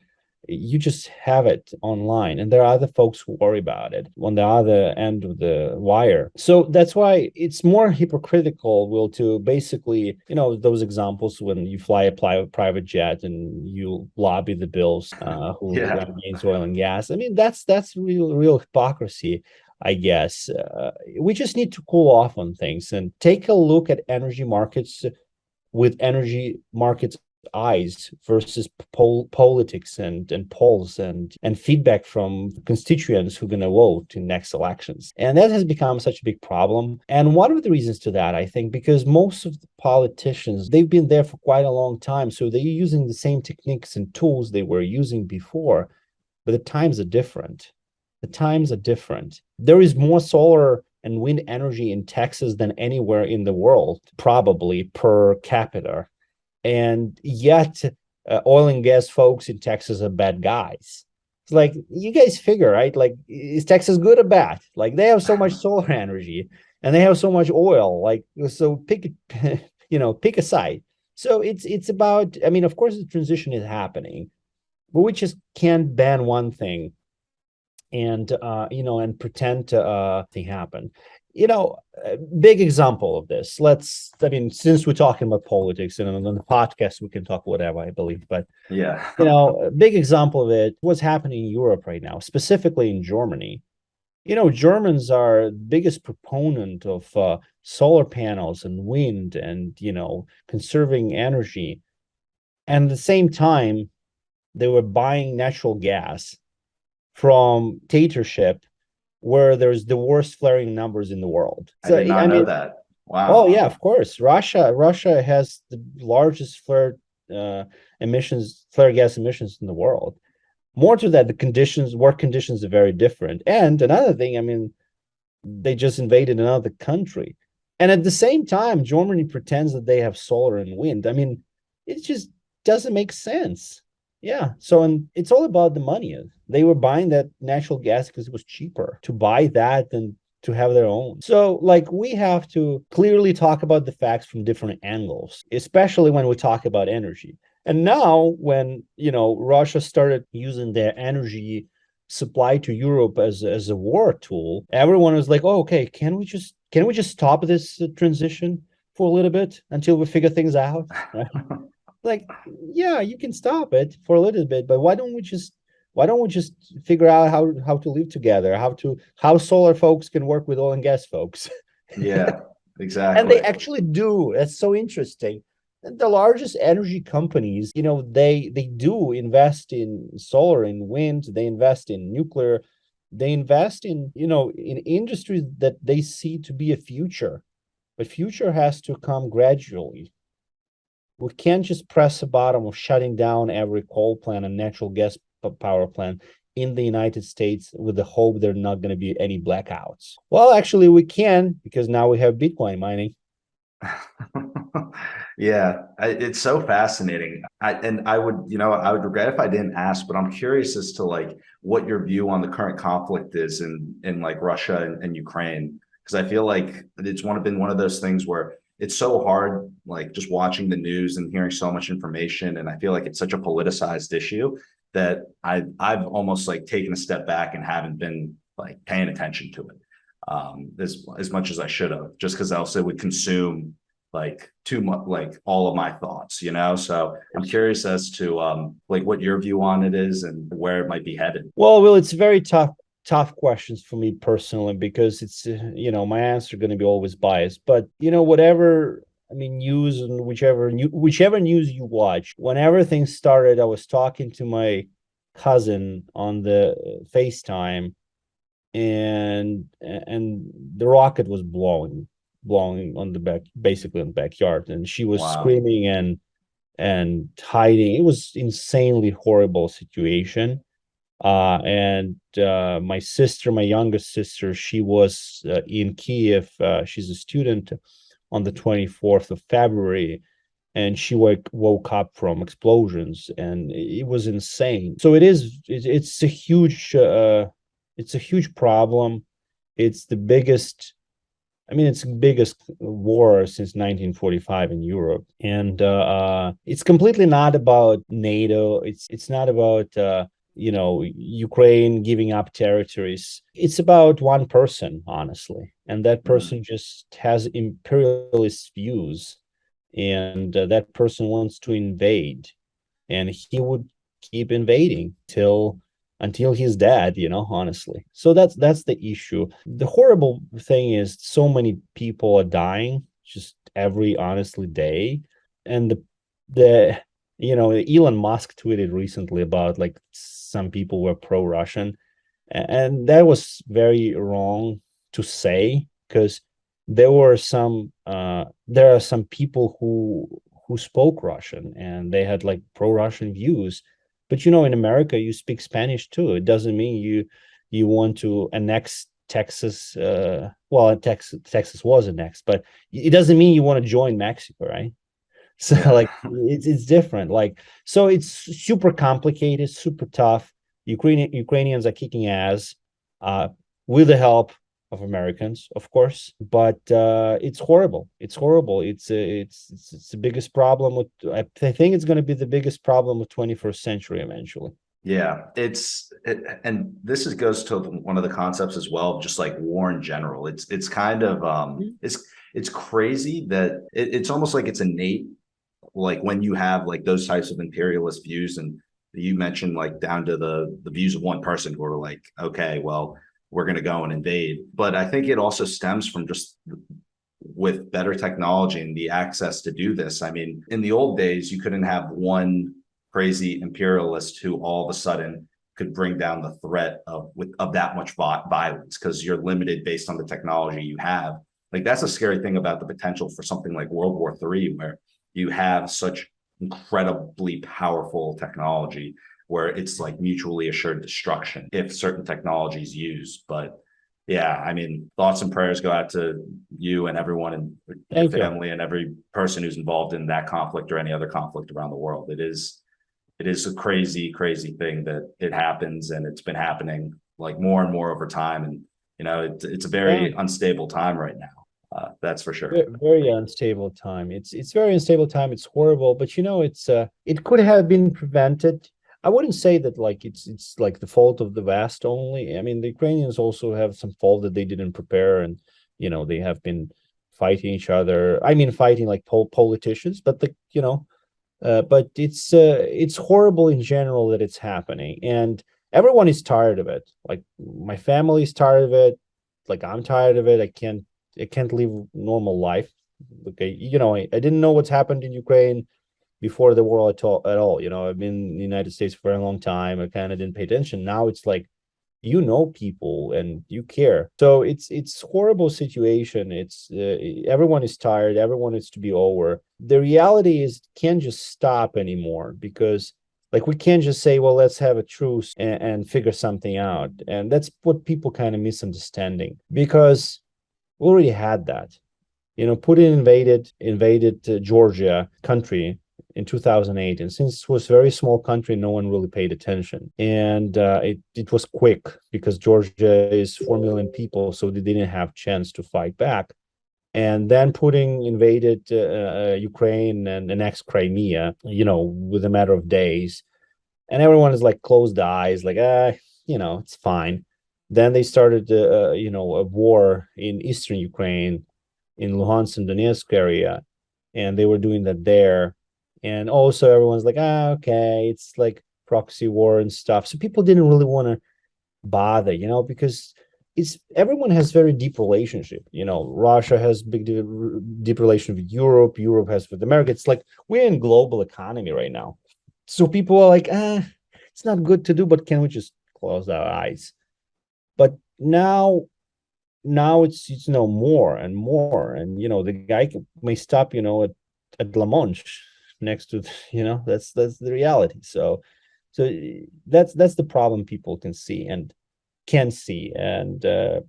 You just have it online, and there are other folks who worry about it on the other end of the wire. So that's why it's more hypocritical, will, to basically, those examples when you fly a private jet and you lobby the bills who yeah, went against oil and gas. I mean, that's real hypocrisy, I guess. We just need to cool off on things and take a look at energy markets with energy markets eyes versus politics and polls and feedback from constituents who are going to vote in next elections. And that has become such a big problem. And one of the reasons to that, I think, because most of the politicians, they've been there for quite a long time, so they're using the same techniques and tools they were using before, but the times are different. The times are different. There is more solar and wind energy in Texas than anywhere in the world, probably per capita. And yet, oil and gas folks in Texas are bad guys. It's like, you guys figure, right? Like, is Texas good or bad? Like, they have so much solar energy and they have so much oil. Like, so pick, pick a side. So it's about, I mean, of course, the transition is happening, but we just can't ban one thing and and pretend thing happened. A big example of this. I mean, since we're talking about politics and on the podcast, we can talk whatever, I believe. But Yeah. a big example of it, what's happening in Europe right now, specifically in Germany. Germans are biggest proponent of solar panels and wind and conserving energy. And at the same time, they were buying natural gas from dictatorship where there's the worst flaring numbers in the world. I So did not I know mean, that. oh Wow. yeah, of course. Russia has the largest flare gas emissions in the world. More to that, work conditions are very different. And another thing, I mean, they just invaded another country. And at the same time, Germany pretends that they have solar and wind. I mean, it just doesn't make sense. Yeah. So, and it's all about the money. They were buying that natural gas because it was cheaper to buy that than to have their own. So, like, we have to clearly talk about the facts from different angles, especially when we talk about energy. And now, when Russia started using their energy supply to Europe as a war tool, everyone was like, "Oh, okay, can we just stop this transition for a little bit until we figure things out?" Right? Like, yeah, you can stop it for a little bit, but why don't we just figure out how to live together, how solar folks can work with oil and gas folks? Yeah, And they exactly. actually do. That's so interesting. The largest energy companies, they do invest in solar and wind, they invest in nuclear, they invest in industries that they see to be a future. But future has to come gradually. We can't just press a button of shutting down every coal plant and natural gas power plant in the United States with the hope there are not going to be any blackouts. Well, actually, we can, because now we have Bitcoin mining. Yeah, it's so fascinating. I would regret if I didn't ask, but I'm curious as to like what your view on the current conflict is in like Russia and Ukraine, because I feel like it's been one of those things where it's so hard, like just watching the news and hearing so much information, and I feel like it's such a politicized issue that I've almost like taken a step back and haven't been like paying attention to it as much as I should have, just because else it would consume like too much, like all of my thoughts. So I'm curious as to like what your view on it is and where it might be headed. Well, it's very tough questions for me personally because it's my answer going to be always biased. But whatever, I mean, news and whichever news you watch, when everything started, I was talking to my cousin on the FaceTime, and the rocket was blowing on the back, basically on the backyard, and she was Wow. screaming and hiding. It was insanely horrible situation. And my youngest sister, she was in Kiev. She's a student on the 24th of February, and she woke up from explosions, and it was insane. So it's a huge problem. It's the biggest. I mean, it's the biggest war since 1945 in Europe, and it's completely not about NATO. It's not about Ukraine giving up territories. It's about one person, honestly, and that Mhm. person just has imperialist views, and that person wants to invade, and he would keep invading till until he's dead, honestly. So that's the issue. The horrible thing is so many people are dying just every honestly day. And the Elon Musk tweeted recently about like some people were pro-Russian, and that was very wrong to say, because there are some people who spoke Russian and they had like pro-Russian views. But in America, you speak Spanish too. It doesn't mean you want to annex Texas. Well, Texas was annexed, but it doesn't mean you want to join Mexico, right? So Yeah. like it's different. Like so it's super complicated, super tough. Ukrainians are kicking ass uh with the help of Americans, of course, but it's horrible. It's horrible. It's the biggest problem with I think it's going to be the biggest problem of 21st century eventually. Yeah, and this goes to one of the concepts as well, just like war in general. It's kind of it's crazy that it's almost like it's innate, like when you have like those types of imperialist views, and you mentioned like down to the views of one person who are like, okay, well, we're going to go and invade. But I think it also stems from just with better technology and the access to do this. I mean, in the old days, you couldn't have one crazy imperialist who all of a sudden could bring down the threat of that much violence because you're limited based on the technology you have. Like that's a scary thing about the potential for something like World War III, where you have such incredibly powerful technology where it's like mutually assured destruction if certain technologies used. But yeah, I mean, thoughts and prayers go out to you and everyone and your Thank you. family and every person who's involved in that conflict or any other conflict around the world. It is a crazy, crazy thing that it happens, and it's been happening like more and more over time. And it's a Yeah. very unstable time right now. That's for sure. Very unstable time. It's very unstable time. It's horrible, but it could have been prevented. I wouldn't say that like it's like the fault of the West only. I mean, the Ukrainians also have some fault that they didn't prepare, and they have been fighting each other. I mean, fighting like politicians, but but it's horrible in general that it's happening, and everyone is tired of it. Like my family is tired of it. Like I'm tired of it. I can't live normal life. Okay, I didn't know what's happened in Ukraine before the war at all. I've been in the United States for a long time. I kind of didn't pay attention. Now it's like people and you care. So it's horrible situation. It's everyone is tired. Everyone is to be over. The reality is can't just stop anymore because like we can't just say, well, let's have a truce and figure something out. And that's what people kind of misunderstanding because we already had that. Putin invaded Georgia country in 2008, and since it was a very small country, no one really paid attention, and it was quick because Georgia is 4 million people, so they didn't have chance to fight back. And then Putin invaded Ukraine and annexed Crimea, with a matter of days, and everyone is like closed the eyes, like it's fine. Then they started, a war in eastern Ukraine, in Luhansk and Donetsk area, and they were doing that there. And also everyone's like, okay, it's like proxy war and stuff. So people didn't really want to bother, because it's everyone has very deep relationship. Russia has deep relation with Europe. Europe has with America. It's like we're in global economy right now. So people are like, it's not good to do, but can we just close our eyes? But now it's more and more, and the guy may stop at La Manche next to that's the reality. So that's the problem people can see, and the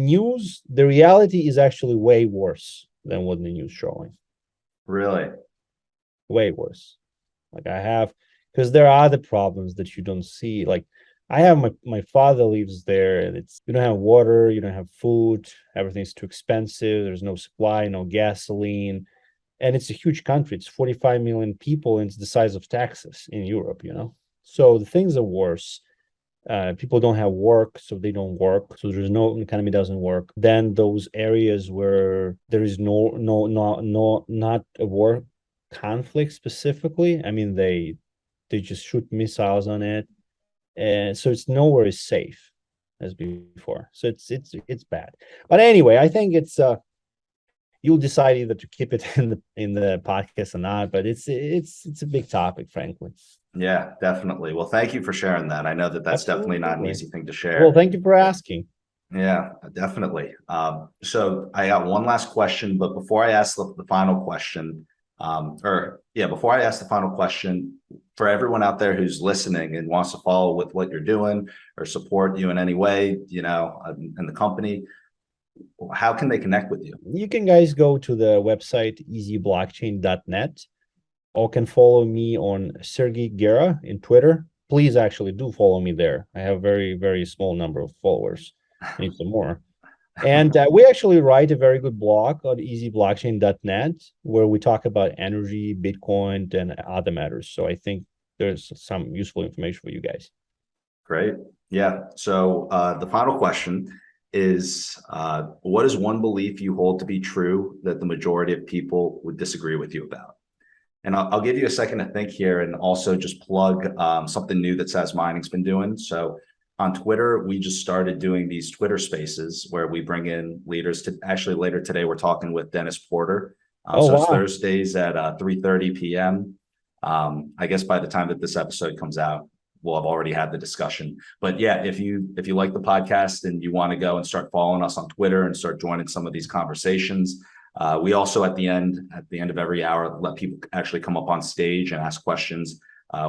news, the reality is actually way worse than what the news showing. Really? Way worse. Like I have, because there are other problems that you don't see. Like I have my father lives there, and it's you don't have water, you don't have food, everything's too expensive. There's no supply, no gasoline, and it's a huge country. It's 45 million people, and it's the size of Texas in Europe. So the things are worse. People don't have work, so they don't work. So there's no economy doesn't work. Then those areas where there is not a war conflict specifically. I mean, they just shoot missiles on it, and so it's nowhere is safe as before. So it's bad. But anyway, I think you'll decide either to keep it in the podcast or not. But it's a big topic, frankly. Yeah, definitely. Well, thank you for sharing that. I know that that's definitely not an Absolutely. easy thing to Well, share. thank you for asking. Yeah, definitely. So I got one last question, but before I ask the final question, before I ask the final question, for everyone out there who's listening and wants to follow with what you're doing or support you in any way, in the company, how can they connect with you? You can guys go to the website easyblockchain.net or can follow me on Sergii Gera in Twitter. Please actually do follow me there. I have very, very small number of followers. I need some more. And we actually write a very good blog on easyblockchain.net where we talk about energy, Bitcoin, and other matters. So I think there's some useful information for you guys. Great. Yeah. So the final question is, what is one belief you hold to be true that the majority of people would disagree with you about? And I'll give you a second to think here and also just plug something new that SAS Mining's been doing. So on Twitter, we just started doing these Twitter spaces where we bring in leaders to actually later today, we're talking with Dennis Porter. So it's Thursdays at 3:30 p.m. I guess by the time that this episode comes out, we'll have already had the discussion. But yeah, if you like the podcast and you want to go and start following us on Twitter and start joining some of these conversations, we also at the end of every hour let people actually come up on stage and ask questions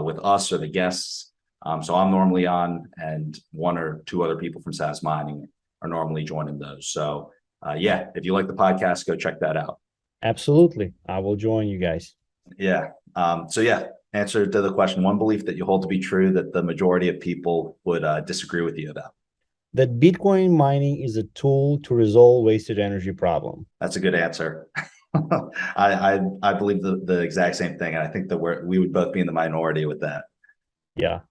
with us or the guests. So I'm normally on, and one or two other people from SAS Mining are normally joining those. So yeah, if you like the podcast, go check that out. Absolutely, I will join you guys. Yeah. So yeah, answer to the question: one belief that you hold to be true that the majority of people would disagree with you about. That Bitcoin mining is a tool to resolve wasted energy problem. That's a good answer. I believe the exact same thing, and I think that we would both be in the minority with that. Yeah.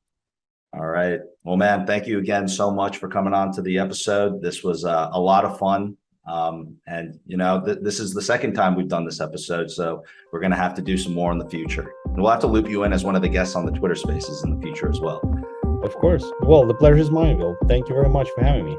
All right. Well, man, thank you again so much for coming on to the episode. This was a lot of fun. And this is the second time we've done this episode, so we're going to have to do some more in the future. And we'll have to loop you in as one of the guests on the Twitter Spaces in the future as well. Of course. Well, the pleasure is mine, Bill. Thank you very much for having me.